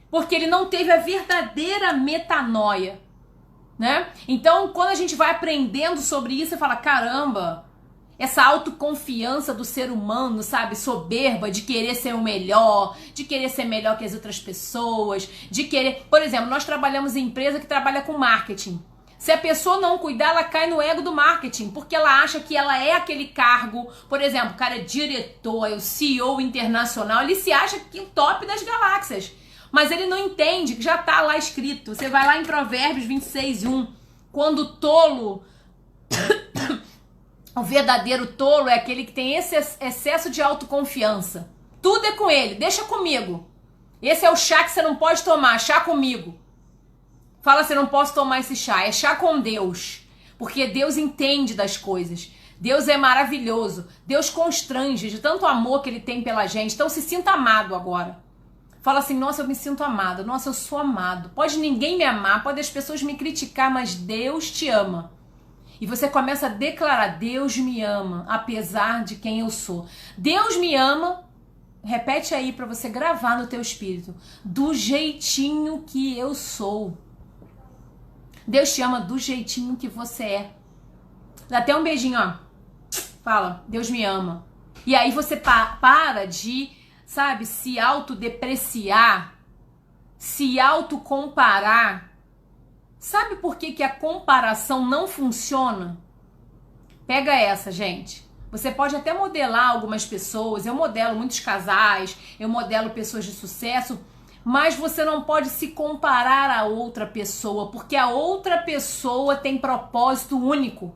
Porque ele não teve a verdadeira metanoia, né? Então, quando a gente vai aprendendo sobre isso, você fala, caramba, essa autoconfiança do ser humano, sabe? Soberba, de querer ser o melhor, de querer ser melhor que as outras pessoas, de querer... Por exemplo, nós trabalhamos em empresa que trabalha com marketing. Se a pessoa não cuidar, ela cai no ego do marketing, porque ela acha que ela é aquele cargo. Por exemplo, o cara é diretor, é o CEO internacional, ele se acha que é o top das galáxias. Mas ele não entende que já tá lá escrito. Você vai lá em Provérbios 26:1, quando o tolo... O verdadeiro tolo é aquele que tem esse excesso de autoconfiança. Tudo é com ele, deixa comigo. Esse é o chá que você não pode tomar, chá comigo. Fala assim, não posso tomar esse chá, é chá com Deus. Porque Deus entende das coisas. Deus é maravilhoso. Deus constrange de tanto amor que ele tem pela gente. Então se sinta amado agora. Fala assim, nossa, eu me sinto amado. Nossa, eu sou amado. Pode ninguém me amar, pode as pessoas me criticar, mas Deus te ama. E você começa a declarar, Deus me ama, apesar de quem eu sou. Deus me ama, repete aí para você gravar no teu espírito, do jeitinho que eu sou. Deus te ama do jeitinho que você é. Dá até um beijinho, ó. Fala, Deus me ama. E aí você para de, sabe, se autodepreciar, se autocomparar. Sabe por que a comparação não funciona? Pega essa, gente. Você pode até modelar algumas pessoas, eu modelo muitos casais, eu modelo pessoas de sucesso, mas você não pode se comparar a outra pessoa, porque a outra pessoa tem propósito único.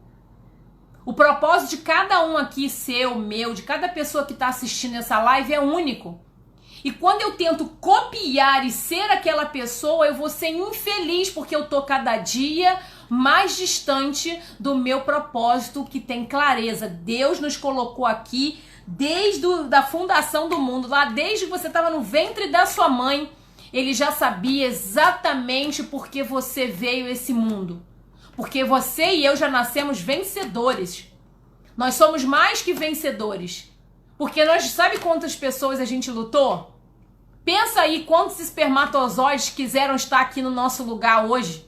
O propósito de cada um aqui, seu, meu, de cada pessoa que está assistindo essa live é único. E quando eu tento copiar e ser aquela pessoa, eu vou ser infeliz, porque eu tô cada dia mais distante do meu propósito, que tem clareza. Deus nos colocou aqui desde a fundação do mundo, lá desde que você estava no ventre da sua mãe, ele já sabia exatamente por que você veio a esse mundo. Porque você e eu já nascemos vencedores. Nós somos mais que vencedores. Porque nós, sabe quantas pessoas a gente lutou? Pensa aí quantos espermatozoides quiseram estar aqui no nosso lugar hoje,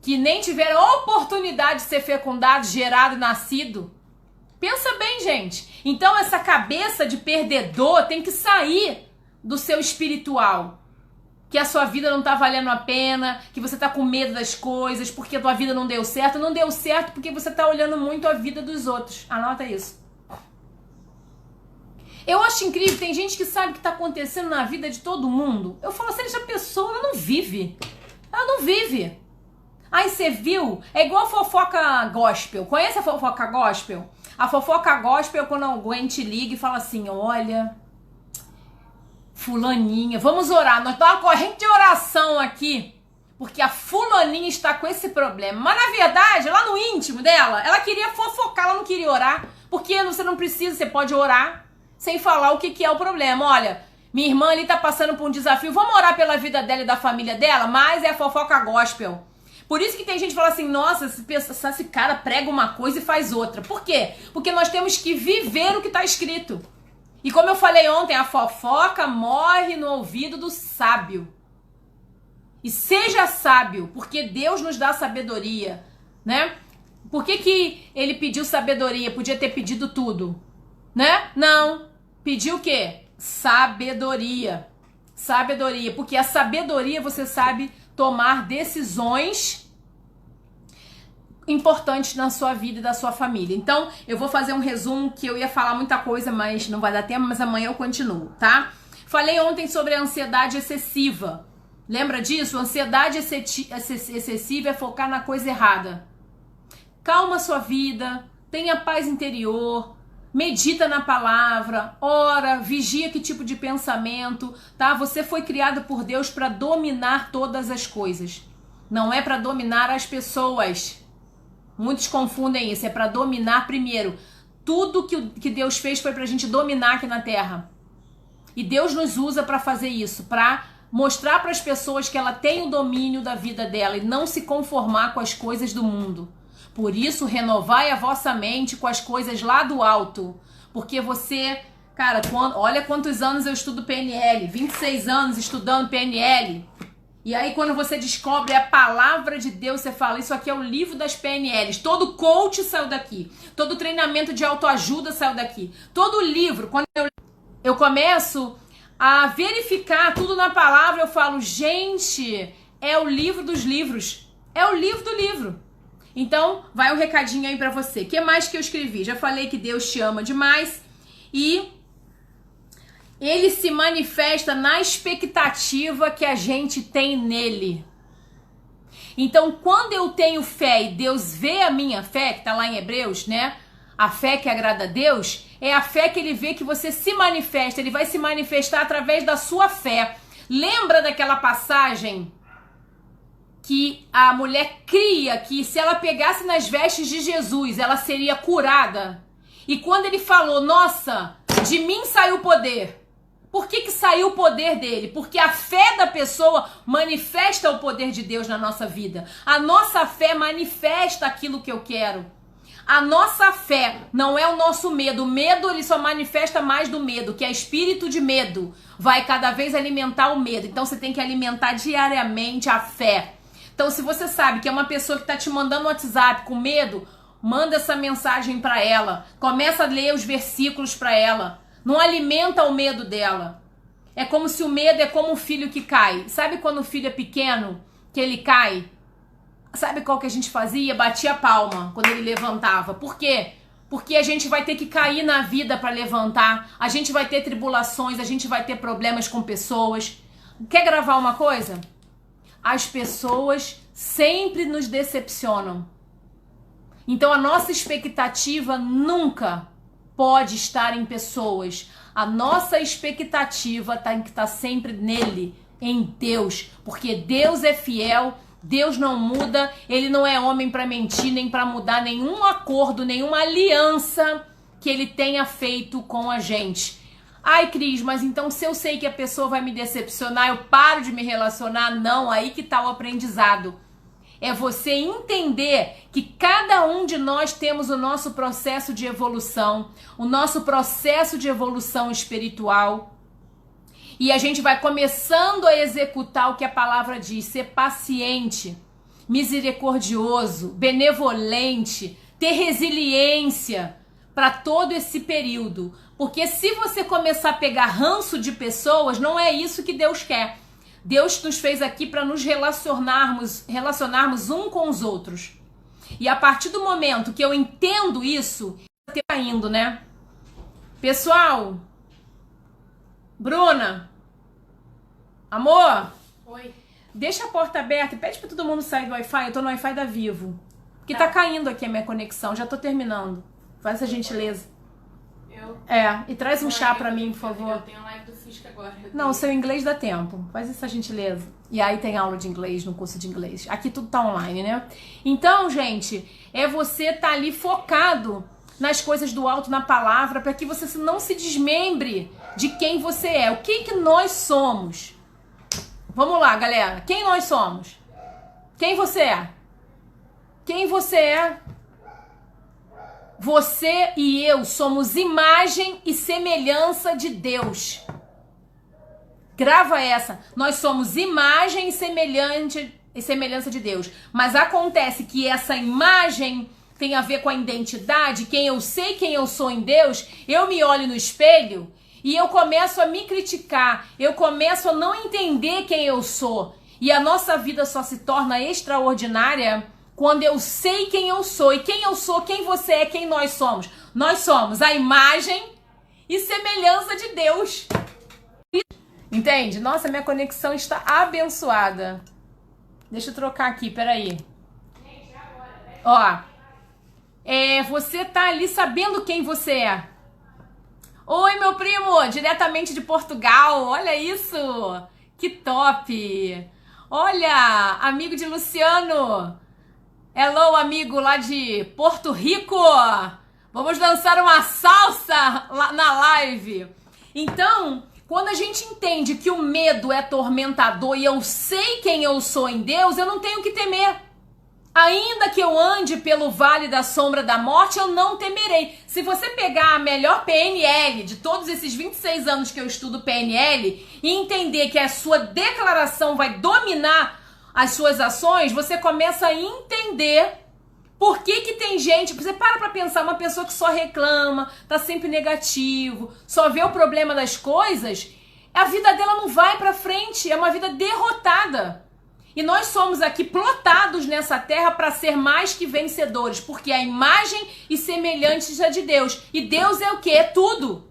que nem tiveram a oportunidade de ser fecundado, gerado, nascido. Pensa bem, gente. Então essa cabeça de perdedor tem que sair do seu espiritual. Que a sua vida não tá valendo a pena, que você tá com medo das coisas, porque a tua vida não deu certo. Não deu certo porque você tá olhando muito a vida dos outros. Anota isso. Eu acho incrível, tem gente que sabe o que tá acontecendo na vida de todo mundo. Eu falo assim, essa pessoa, ela não vive. Ela não vive. Aí você viu? É igual a fofoca gospel. Conhece a fofoca gospel? A fofoca gospel é quando alguém te liga e fala assim, olha, fulaninha, vamos orar. Nós estamos uma corrente de oração aqui, porque a fulaninha está com esse problema. Mas na verdade, lá no íntimo dela, ela queria fofocar, ela não queria orar. Porque você não precisa, você pode orar sem falar o que é o problema. Olha, minha irmã ali tá passando por um desafio, vamos orar pela vida dela e da família dela, mas é a fofoca gospel. Por isso que tem gente que fala assim, nossa, esse cara prega uma coisa e faz outra. Por quê? Porque nós temos que viver o que está escrito. E como eu falei ontem, a fofoca morre no ouvido do sábio. E seja sábio, porque Deus nos dá sabedoria, né? Por que ele pediu sabedoria? Podia ter pedido tudo, né? Não. Pediu o quê? Sabedoria. Sabedoria. Porque a sabedoria você sabe tomar decisões importantes na sua vida e da sua família. Então, eu vou fazer um resumo que eu ia falar muita coisa, mas não vai dar tempo, mas amanhã eu continuo, tá? Falei ontem sobre a ansiedade excessiva. Lembra disso? Ansiedade excessiva é focar na coisa errada. Calma a sua vida, tenha paz interior, medita na palavra, ora, vigia que tipo de pensamento, tá? Você foi criado por Deus para dominar todas as coisas. Não é para dominar as pessoas. Muitos confundem isso, é para dominar primeiro. Tudo que Deus fez foi pra gente dominar aqui na Terra. E Deus nos usa para fazer isso, para mostrar para as pessoas que ela tem o domínio da vida dela e não se conformar com as coisas do mundo. Por isso, renovai a vossa mente com as coisas lá do alto. Porque você, cara, olha quantos anos eu estudo PNL. 26 anos estudando PNL. E aí quando você descobre a palavra de Deus, você fala, isso aqui é o livro das PNLs. Todo coach saiu daqui. Todo treinamento de autoajuda saiu daqui. Todo livro, quando eu começo a verificar tudo na palavra, eu falo, gente, é o livro dos livros. É o livro do livro. Então, vai um recadinho aí pra você. O que mais que eu escrevi? Já falei que Deus te ama demais e ele se manifesta na expectativa que a gente tem nele. Então, quando eu tenho fé e Deus vê a minha fé, que tá lá em Hebreus, né? A fé que agrada a Deus, é a fé que ele vê que você se manifesta. Ele vai se manifestar através da sua fé. Lembra daquela passagem que a mulher cria que se ela pegasse nas vestes de Jesus, ela seria curada? E quando ele falou, nossa, de mim saiu o poder. Por que saiu o poder dele? Porque a fé da pessoa manifesta o poder de Deus na nossa vida. A nossa fé manifesta aquilo que eu quero. A nossa fé não é o nosso medo. O medo, ele só manifesta mais do medo, que é espírito de medo. Vai cada vez alimentar o medo. Então você tem que alimentar diariamente a fé. Então se você sabe que é uma pessoa que está te mandando um WhatsApp com medo, manda essa mensagem para ela. Começa a ler os versículos para ela. Não alimenta o medo dela. É como se o medo é como um filho que cai. Sabe quando o filho é pequeno, que ele cai? Sabe qual que a gente fazia? Batia a palma quando ele levantava. Por quê? Porque a gente vai ter que cair na vida para levantar. A gente vai ter tribulações, a gente vai ter problemas com pessoas. Quer gravar uma coisa? As pessoas sempre nos decepcionam. Então a nossa expectativa nunca pode estar em pessoas. A nossa expectativa tem que estar sempre nele, em Deus. Porque Deus é fiel, Deus não muda, ele não é homem para mentir, nem para mudar nenhum acordo, nenhuma aliança que ele tenha feito com a gente. Ai, Cris, mas então se eu sei que a pessoa vai me decepcionar, eu paro de me relacionar? Não, aí que tá o aprendizado. É você entender que cada um de nós temos o nosso processo de evolução, o nosso processo de evolução espiritual. E a gente vai começando a executar o que a palavra diz, ser paciente, misericordioso, benevolente, ter resiliência para todo esse período. Porque se você começar a pegar ranço de pessoas, não é isso que Deus quer. Deus nos fez aqui para nos relacionarmos um com os outros. E a partir do momento que eu entendo isso, eu tô indo, né? Pessoal, Bruna, amor, Oi. deixa a porta aberta e pede pra todo mundo sair do Wi-Fi. Eu tô no Wi-Fi da Vivo. Porque tá caindo aqui a minha conexão, já tô terminando. Faz essa gentileza. E traz um chá pra mim, por favor. Eu tenho a live do Fusca agora. Não, o seu inglês dá tempo. Faz essa gentileza. E aí tem aula de inglês no curso de inglês. Aqui tudo tá online, né? Então, gente, é você tá ali focado nas coisas do alto, na palavra, para que você não se desmembre de quem você é. O que nós somos? Vamos lá, galera. Quem nós somos? Quem você é? Quem você é? Você e eu somos imagem e semelhança de Deus. Grava essa. Nós somos imagem e semelhança de Deus. Mas acontece que essa imagem tem a ver com a identidade, quem eu sei quem eu sou em Deus. Eu me olho no espelho e eu começo a me criticar. Eu começo a não entender quem eu sou. E a nossa vida só se torna extraordinária quando eu sei quem eu sou. E quem eu sou, quem você é, quem nós somos. Nós somos a imagem e semelhança de Deus. Entende? Nossa, minha conexão está abençoada. Deixa eu trocar aqui, peraí. Ó, você tá ali sabendo quem você é. Oi, meu primo, diretamente de Portugal. Olha isso. Que top. Olha, amigo de Luciano. Hello, amigo lá de Porto Rico. Vamos dançar uma salsa lá na live. Então, quando a gente entende que o medo é atormentador e eu sei quem eu sou em Deus, eu não tenho que temer. Ainda que eu ande pelo vale da sombra da morte, eu não temerei. Se você pegar a melhor PNL de todos esses 26 anos que eu estudo PNL e entender que a sua declaração vai dominar as suas ações, você começa a entender por que tem gente... Você para pra pensar, uma pessoa que só reclama, tá sempre negativo, só vê o problema das coisas, a vida dela não vai pra frente, é uma vida derrotada. E nós somos aqui plotados nessa terra para ser mais que vencedores, porque a imagem e semelhança de Deus. E Deus é o quê? É tudo.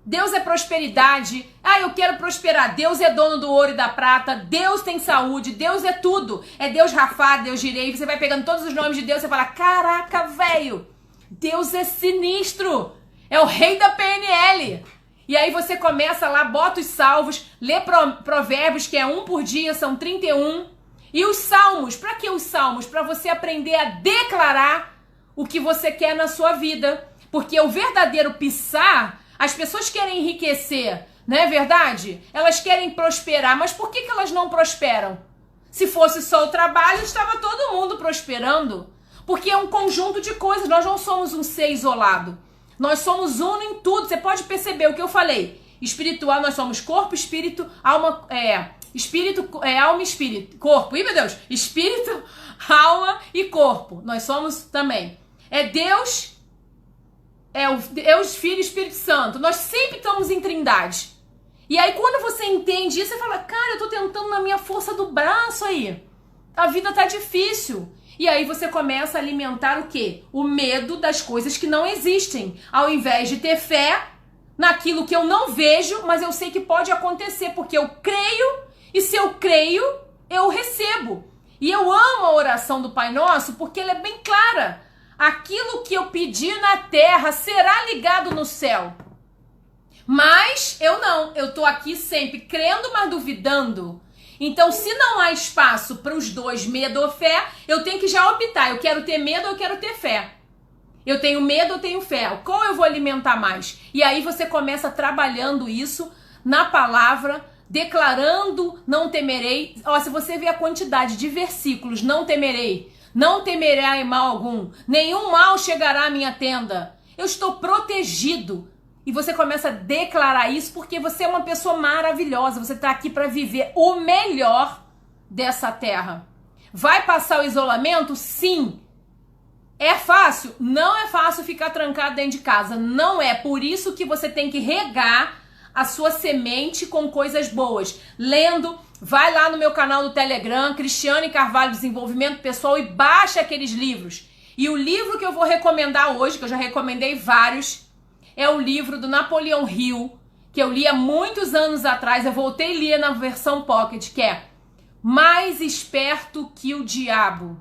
Deus é prosperidade. Ah, eu quero prosperar. Deus é dono do ouro e da prata. Deus tem saúde. Deus é tudo. É Deus Rafá, Deus Jirei. Você vai pegando todos os nomes de Deus e fala, caraca, velho, Deus é sinistro. É o rei da PNL. E aí você começa lá, bota os salvos, lê provérbios, que é 1 por dia, são 31. E os salmos, para que os salmos? Para você aprender a declarar o que você quer na sua vida. Porque o verdadeiro pisar, as pessoas querem enriquecer, não é verdade? Elas querem prosperar, mas por que elas não prosperam? Se fosse só o trabalho, estava todo mundo prosperando. Porque é um conjunto de coisas, nós não somos um ser isolado. Nós somos uno em tudo. Você pode perceber o que eu falei. Espiritual, nós somos corpo, espírito, alma, alma e espírito. Corpo, ih meu Deus, espírito, alma e corpo. Nós somos também. É Deus, Deus, Filho e Espírito Santo. Nós sempre estamos em trindade. E aí quando você entende isso, você fala, cara, eu tô tentando na minha força do braço aí. A vida tá difícil. E aí você começa a alimentar o quê? O medo das coisas que não existem. Ao invés de ter fé naquilo que eu não vejo, mas eu sei que pode acontecer, porque eu creio, e se eu creio, eu recebo. E eu amo a oração do Pai Nosso, porque ela é bem clara. Aquilo que eu pedir na terra será ligado no céu. Mas eu não. Eu tô aqui sempre crendo, mas duvidando. Então, se não há espaço para os dois, medo ou fé, eu tenho que já optar. Eu quero ter medo ou eu quero ter fé. Eu tenho medo ou tenho fé. Qual eu vou alimentar mais? E aí você começa trabalhando isso na palavra, declarando não temerei. Ó, se você ver a quantidade de versículos, não temerei mal algum, nenhum mal chegará à minha tenda. Eu estou protegido. E você começa a declarar isso porque você é uma pessoa maravilhosa. Você está aqui para viver o melhor dessa terra. Vai passar o isolamento? Sim. É fácil? Não é fácil ficar trancado dentro de casa. Não é. Por isso que você tem que regar a sua semente com coisas boas. Lendo, vai lá no meu canal do Telegram, Cristiane Carvalho Desenvolvimento Pessoal, e baixa aqueles livros. E o livro que eu vou recomendar hoje, que eu já recomendei vários, é o livro do Napoleão Hill, que eu li há muitos anos atrás. Eu voltei a ler na versão Pocket, que é Mais Esperto que o Diabo.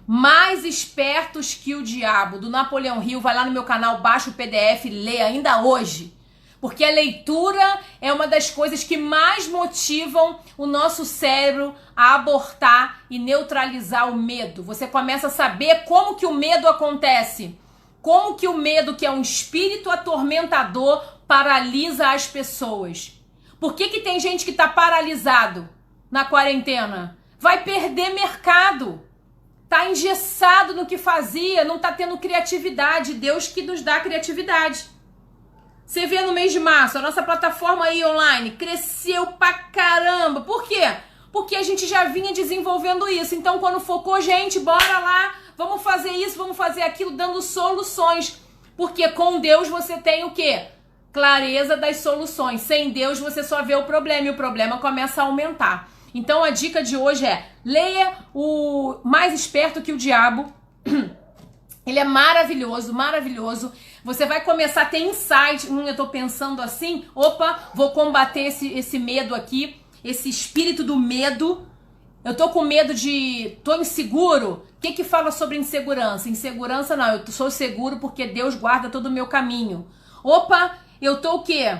Mais Espertos que o Diabo, do Napoleão Hill. Vai lá no meu canal, baixa o PDF, lê ainda hoje. Porque a leitura é uma das coisas que mais motivam o nosso cérebro a abortar e neutralizar o medo. Você começa a saber como que o medo acontece. Como que o medo, que é um espírito atormentador, paralisa as pessoas. Por que tem gente que está paralisado na quarentena? Vai perder mercado. Tá engessado no que fazia, não tá tendo criatividade. Deus que nos dá criatividade. Você vê no mês de março, a nossa plataforma aí online cresceu pra caramba. Por quê? Porque a gente já vinha desenvolvendo isso. Então, quando focou, gente, bora lá, vamos fazer isso, vamos fazer aquilo, dando soluções. Porque com Deus você tem o quê? Clareza das soluções. Sem Deus você só vê o problema e o problema começa a aumentar. Então a dica de hoje é: leia o Mais Esperto que o Diabo. Ele é maravilhoso, maravilhoso. Você vai começar a ter insight. Eu tô pensando assim, opa, vou combater esse medo aqui, esse espírito do medo. Eu tô com medo tô inseguro. O que fala sobre insegurança? Insegurança não, eu sou seguro porque Deus guarda todo o meu caminho. Opa, eu tô o quê?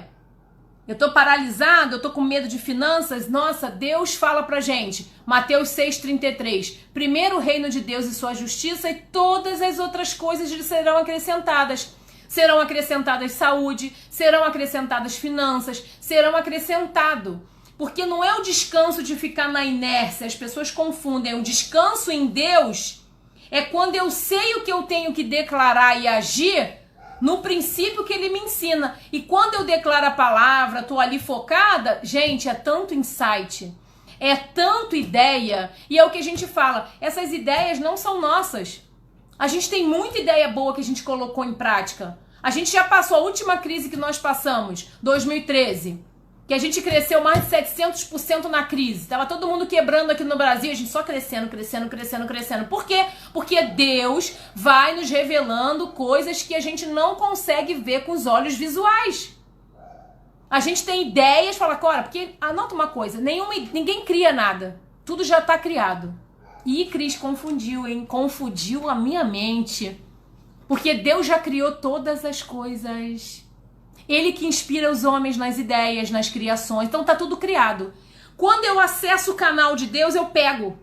Eu tô paralisado, eu tô com medo de finanças. Nossa, Deus fala pra gente, Mateus 6,33, primeiro o reino de Deus e sua justiça, e todas as outras coisas lhe serão acrescentadas. Serão acrescentadas saúde, serão acrescentadas finanças, serão acrescentado. Porque não é o descanso de ficar na inércia, as pessoas confundem. O descanso em Deus é quando eu sei o que eu tenho que declarar e agir no princípio que ele me ensina. E quando eu declaro a palavra, tô ali focada, gente, é tanto insight, é tanto ideia, e é o que a gente fala, essas ideias não são nossas. A gente tem muita ideia boa que a gente colocou em prática. A gente já passou a última crise que nós passamos, 2013, que a gente cresceu mais de 700% na crise. Tava todo mundo quebrando aqui no Brasil, a gente só crescendo. Por quê? Porque Deus vai nos revelando coisas que a gente não consegue ver com os olhos visuais. A gente tem ideias, fala, Cora, porque anota uma coisa, ninguém cria nada. Tudo já tá criado. E Cris confundiu, hein? Confundiu a minha mente. Porque Deus já criou todas as coisas. Ele que inspira os homens nas ideias, nas criações. Então tá tudo criado. Quando eu acesso o canal de Deus, eu pego.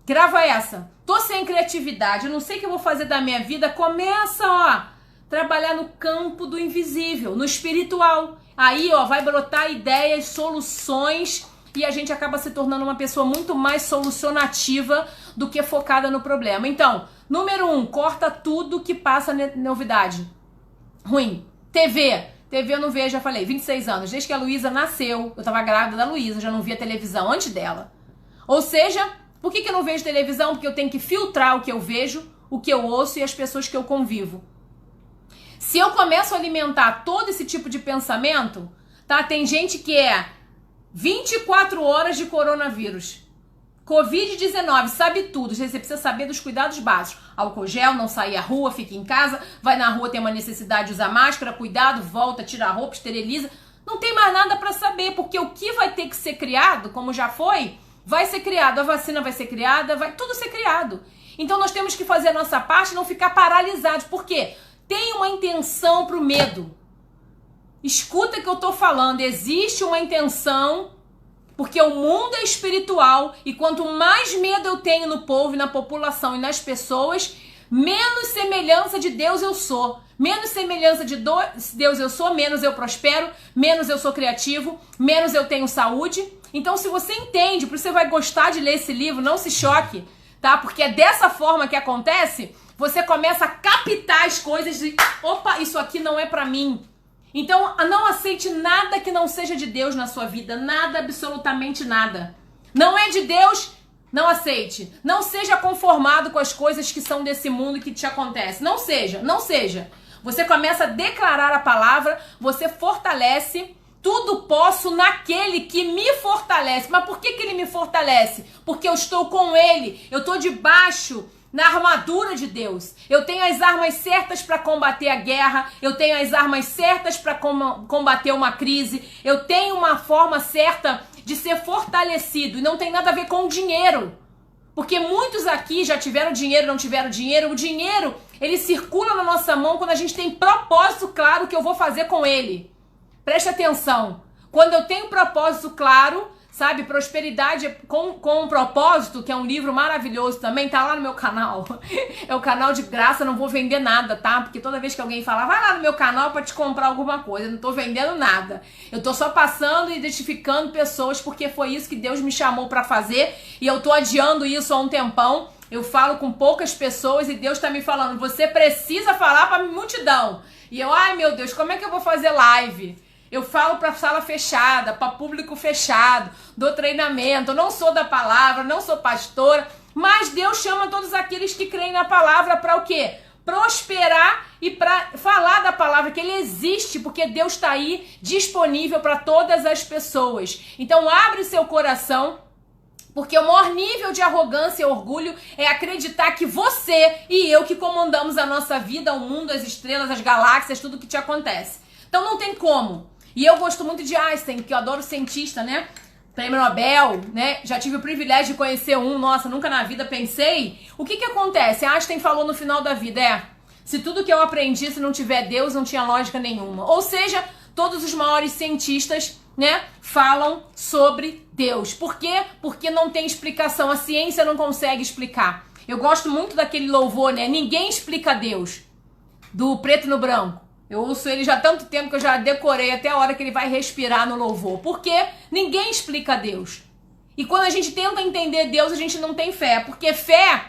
Grava essa. Tô sem criatividade, eu não sei o que eu vou fazer da minha vida. Começa, ó, trabalhar no campo do invisível, no espiritual. Aí, ó, vai brotar ideias, soluções, e a gente acaba se tornando uma pessoa muito mais solucionativa do que focada no problema. Então, número 1, corta tudo que passa novidade ruim. TV eu não vejo, já falei, 26 anos. Desde que a Luísa nasceu, eu tava grávida da Luísa, já não via televisão antes dela. Ou seja, por que eu não vejo televisão? Porque eu tenho que filtrar o que eu vejo, o que eu ouço e as pessoas que eu convivo. Se eu começo a alimentar todo esse tipo de pensamento, tá? Tem gente que é 24 horas de coronavírus. Covid-19, sabe tudo. Você precisa saber dos cuidados básicos. Álcool gel, não sair à rua, fica em casa. Vai na rua, tem uma necessidade de usar máscara, cuidado, volta, tira a roupa, esteriliza. Não tem mais nada para saber, porque o que vai ter que ser criado, como já foi, vai ser criado. A vacina vai ser criada, vai tudo ser criado. Então nós temos que fazer a nossa parte e não ficar paralisados. Por quê? Tem uma intenção pro medo. Escuta o que eu tô falando. Existe uma intenção. Porque o mundo é espiritual e quanto mais medo eu tenho no povo e na população e nas pessoas, menos semelhança de Deus eu sou. Menos semelhança de Deus eu sou, menos eu prospero, menos eu sou criativo, menos eu tenho saúde. Então se você entende, por isso você vai gostar de ler esse livro, não se choque, tá? Porque é dessa forma que acontece, você começa a captar as coisas e, opa, isso aqui não é pra mim. Então, não aceite nada que não seja de Deus na sua vida, nada, absolutamente nada. Não é de Deus, não aceite. Não seja conformado com as coisas que são desse mundo que te acontecem. Não seja, não seja. Você começa a declarar a palavra, você fortalece. Tudo posso naquele que me fortalece. Mas por que ele me fortalece? Porque eu estou com ele. Eu estou debaixo na armadura de Deus. Eu tenho as armas certas para combater a guerra. Eu tenho as armas certas para combater uma crise. Eu tenho uma forma certa de ser fortalecido. E não tem nada a ver com dinheiro. Porque muitos aqui já tiveram dinheiro, não tiveram dinheiro. O dinheiro, ele circula na nossa mão quando a gente tem propósito claro que eu vou fazer com ele. Preste atenção, quando eu tenho propósito claro, sabe, prosperidade com um propósito, que é um livro maravilhoso também, tá lá no meu canal, é o canal de graça, não vou vender nada, tá, porque toda vez que alguém fala, vai lá no meu canal pra te comprar alguma coisa, eu não tô vendendo nada, eu tô só passando e identificando pessoas, porque foi isso que Deus me chamou pra fazer, e eu tô adiando isso há um tempão, eu falo com poucas pessoas e Deus tá me falando, você precisa falar pra multidão, e eu, ai meu Deus, como é que eu vou fazer live? Eu falo para sala fechada, para público fechado, dou treinamento, eu não sou da palavra, não sou pastora, mas Deus chama todos aqueles que creem na palavra para o quê? Prosperar e para falar da palavra, que ele existe, porque Deus está aí disponível para todas as pessoas. Então abre seu coração, porque o maior nível de arrogância e orgulho é acreditar que você e eu que comandamos a nossa vida, o mundo, as estrelas, as galáxias, tudo que te acontece. Então não tem como. E eu gosto muito de Einstein, que eu adoro cientista, né? Prêmio Nobel, né? Já tive o privilégio de conhecer um, nossa, nunca na vida pensei. O que acontece? Einstein falou no final da vida, se tudo que eu aprendi, se não tiver Deus, não tinha lógica nenhuma. Ou seja, todos os maiores cientistas, né, falam sobre Deus. Por quê? Porque não tem explicação, a ciência não consegue explicar. Eu gosto muito daquele louvor, né? Ninguém explica Deus, do Preto no Branco. Eu ouço ele já há tanto tempo que eu já decorei até a hora que ele vai respirar no louvor. Porque ninguém explica Deus. E quando a gente tenta entender Deus, a gente não tem fé. Porque fé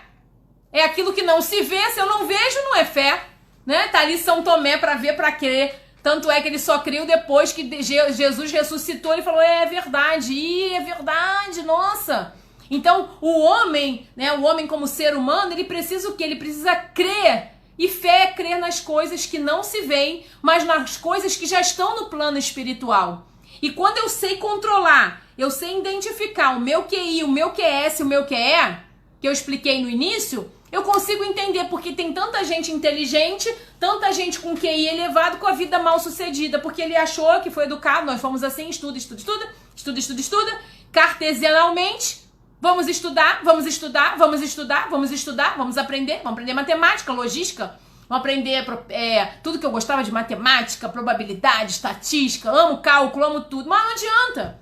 é aquilo que não se vê. Se eu não vejo, não é fé. Né? Tá ali São Tomé para ver, para crer. Tanto é que ele só creu depois que Jesus ressuscitou. Ele falou, é verdade. É verdade, nossa. Então, o homem, né, o homem como ser humano, ele precisa o quê? Ele precisa crer. E fé é crer nas coisas que não se veem, mas nas coisas que já estão no plano espiritual. E quando eu sei controlar, eu sei identificar o meu QI, o meu QS, o meu QE, que eu expliquei no início, eu consigo entender porque tem tanta gente inteligente, tanta gente com QI elevado com a vida mal sucedida, porque ele achou que foi educado, nós fomos assim, estuda, cartesianalmente. Vamos estudar, vamos estudar, vamos estudar, vamos estudar, vamos aprender matemática, logística, vamos aprender tudo que eu gostava de matemática, probabilidade, estatística, amo cálculo, amo tudo, mas não adianta,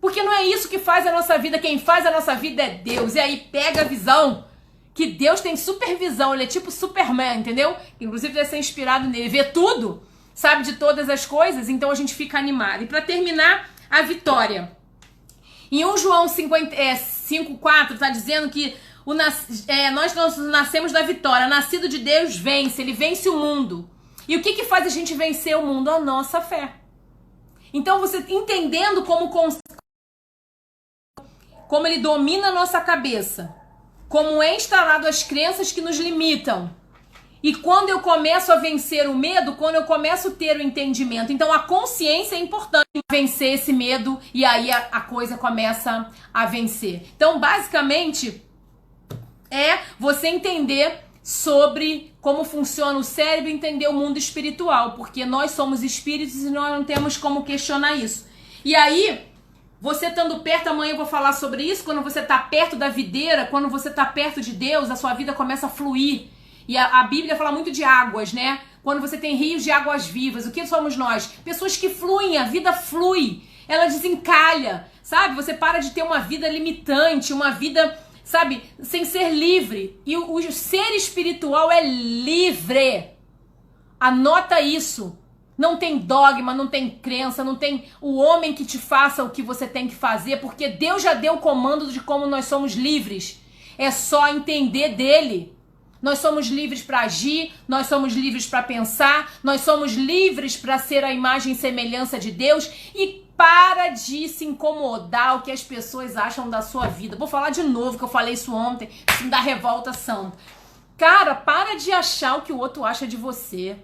porque não é isso que faz a nossa vida, quem faz a nossa vida é Deus, e aí pega a visão, que Deus tem supervisão, ele é tipo Superman, entendeu? Inclusive deve ser inspirado nele, vê tudo, sabe de todas as coisas, então a gente fica animado. E para terminar, a vitória. Em 1 João 5,4 está dizendo que nós nascemos da vitória. Nascido de Deus vence, ele vence o mundo. E o que faz a gente vencer o mundo? A nossa fé. Então você entendendo como ele domina a nossa cabeça, como é instalado as crenças que nos limitam. E quando eu começo a vencer o medo, quando eu começo a ter o entendimento. Então a consciência é importante vencer esse medo e aí a coisa começa a vencer. Então basicamente é você entender sobre como funciona o cérebro e entender o mundo espiritual. Porque nós somos espíritos e nós não temos como questionar isso. E aí, você estando perto, amanhã eu vou falar sobre isso, quando você está perto da videira, quando você está perto de Deus, a sua vida começa a fluir. E a Bíblia fala muito de águas, né? Quando você tem rios de águas vivas, o que somos nós? Pessoas que fluem, a vida flui, ela desencalha, sabe? Você para de ter uma vida limitante, uma vida, sabe, sem ser livre. E o ser espiritual é livre. Anota isso. Não tem dogma, não tem crença, não tem o homem que te faça o que você tem que fazer, porque Deus já deu o comando de como nós somos livres. É só entender dele. nós somos livres para agir, nós somos livres para pensar, nós somos livres para ser a imagem e semelhança de Deus. E para de se incomodar o que as pessoas acham da sua vida. Vou falar de novo, que eu falei isso ontem, isso me dá revolta santa. Cara, para de achar o que o outro acha de você.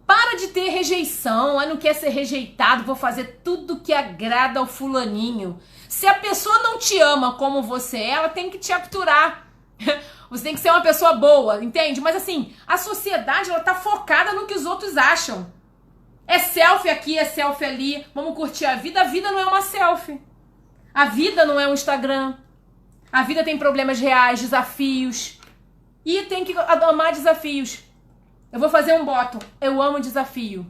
Para de ter rejeição, não quer ser rejeitado, vou fazer tudo que agrada ao fulaninho. Se a pessoa não te ama como você é, ela tem que te capturar. Você tem que ser uma pessoa boa, entende? Mas assim, a sociedade, ela tá focada no que os outros acham. É selfie aqui, é selfie ali, vamos curtir a vida. A vida não é uma selfie. A vida não é um Instagram. A vida tem problemas reais, desafios. E tem que amar desafios. Eu vou fazer um bottom. Eu amo desafio.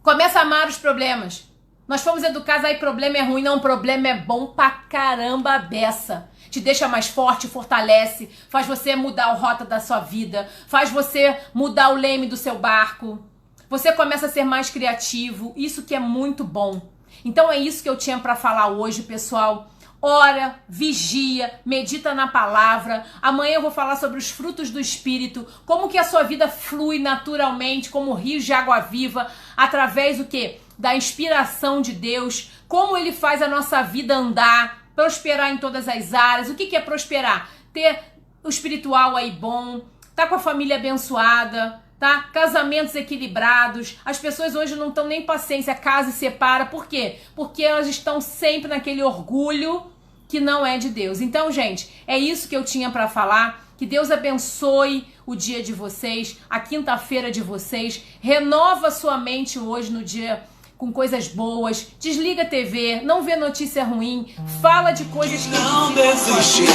Começa a amar os problemas. Nós fomos educados aí, problema é ruim. Não, problema é bom pra caramba a beça. Te deixa mais forte, fortalece. Faz você mudar a rota da sua vida. Faz você mudar o leme do seu barco. Você começa a ser mais criativo. Isso que é muito bom. Então é isso que eu tinha pra falar hoje, pessoal. Ora, vigia, medita na palavra. Amanhã eu vou falar sobre os frutos do Espírito, como que a sua vida flui naturalmente, como rios de água viva, através do quê? Da inspiração de Deus, como Ele faz a nossa vida andar, prosperar em todas as áreas. O que é prosperar? Ter o espiritual aí bom, tá com a família abençoada, tá? Casamentos equilibrados. As pessoas hoje não estão nem paciência, casa e separa. Por quê? Porque elas estão sempre naquele orgulho que não é de Deus. Então, gente, é isso que eu tinha para falar. Que Deus abençoe o dia de vocês, a quinta-feira de vocês. Renova sua mente hoje no dia com coisas boas. Desliga a TV, não vê notícia ruim. Fala de coisas que não desistir.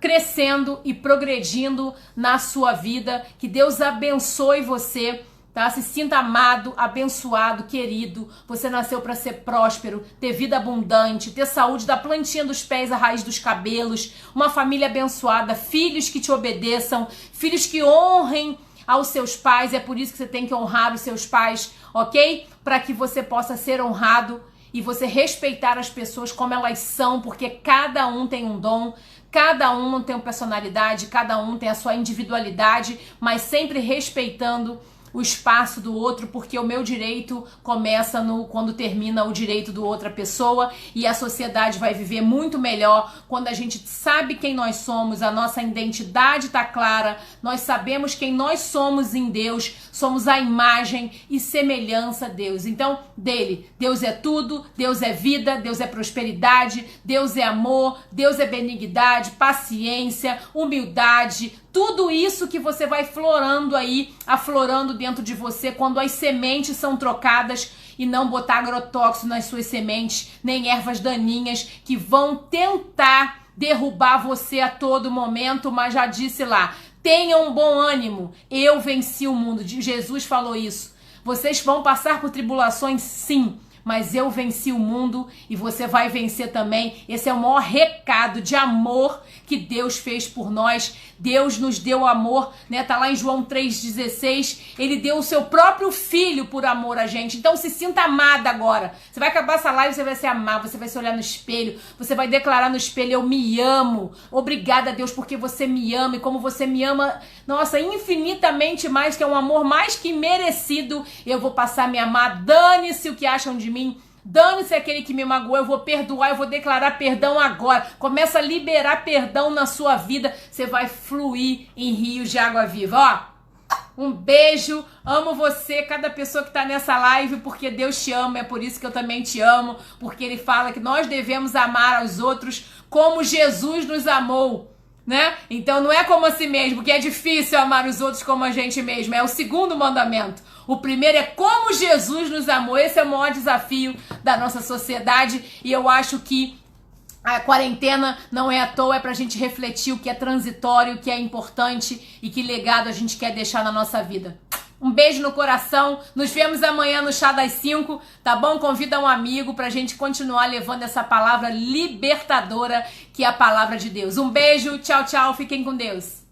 Crescendo e progredindo na sua vida. Que Deus abençoe você, tá? Se sinta amado, abençoado, querido. Você nasceu para ser próspero, ter vida abundante, ter saúde da plantinha dos pés à raiz dos cabelos, uma família abençoada, filhos que te obedeçam, filhos que honrem aos seus pais. É por isso que você tem que honrar os seus pais, ok? Para que você possa ser honrado e você respeitar as pessoas como elas são, porque cada um tem um dom. Cada um tem uma personalidade, cada um tem a sua individualidade, mas sempre respeitando o espaço do outro, porque o meu direito começa quando termina o direito do outra pessoa, e a sociedade vai viver muito melhor quando a gente sabe quem nós somos, a nossa identidade tá clara, nós sabemos quem nós somos em Deus, somos a imagem e semelhança de Deus. Então, Deus é tudo, Deus é vida, Deus é prosperidade, Deus é amor, Deus é benignidade, paciência, humildade, tudo isso que você vai florando aí, aflorando dentro de você quando as sementes são trocadas, e não botar agrotóxico nas suas sementes, nem ervas daninhas que vão tentar derrubar você a todo momento. Mas já disse lá, tenham um bom ânimo, eu venci o mundo. Jesus falou isso. Vocês vão passar por tribulações, sim, mas eu venci o mundo e você vai vencer também. Esse é o maior recado de amor que Deus fez por nós. Deus nos deu amor, né? Tá lá em João 3,16. Ele deu o seu próprio filho por amor a gente. Então se sinta amada agora. Você vai acabar essa live, você vai se amar, você vai se olhar no espelho, você vai declarar no espelho, eu me amo. Obrigada, Deus, porque você me ama, e como você me ama, nossa, infinitamente mais, que é um amor mais que merecido, eu vou passar a me amar. Dane-se o que acham de mim. Dane-se aquele que me magoou, eu vou perdoar, eu vou declarar perdão agora. Começa a liberar perdão na sua vida, você vai fluir em rios de água viva, ó. Um beijo, amo você, cada pessoa que tá nessa live, porque Deus te ama, é por isso que eu também te amo, porque Ele fala que nós devemos amar aos outros como Jesus nos amou, né? Então não é como a si mesmo, que é difícil amar os outros como a gente mesmo, é o segundo mandamento. O primeiro é como Jesus nos amou. Esse é o maior desafio da nossa sociedade, e eu acho que a quarentena não é à toa, é pra gente refletir o que é transitório, o que é importante e que legado a gente quer deixar na nossa vida. Um beijo no coração, nos vemos amanhã no Chá das 5, tá bom? Convida um amigo pra gente continuar levando essa palavra libertadora que é a palavra de Deus. Um beijo, tchau, tchau, fiquem com Deus.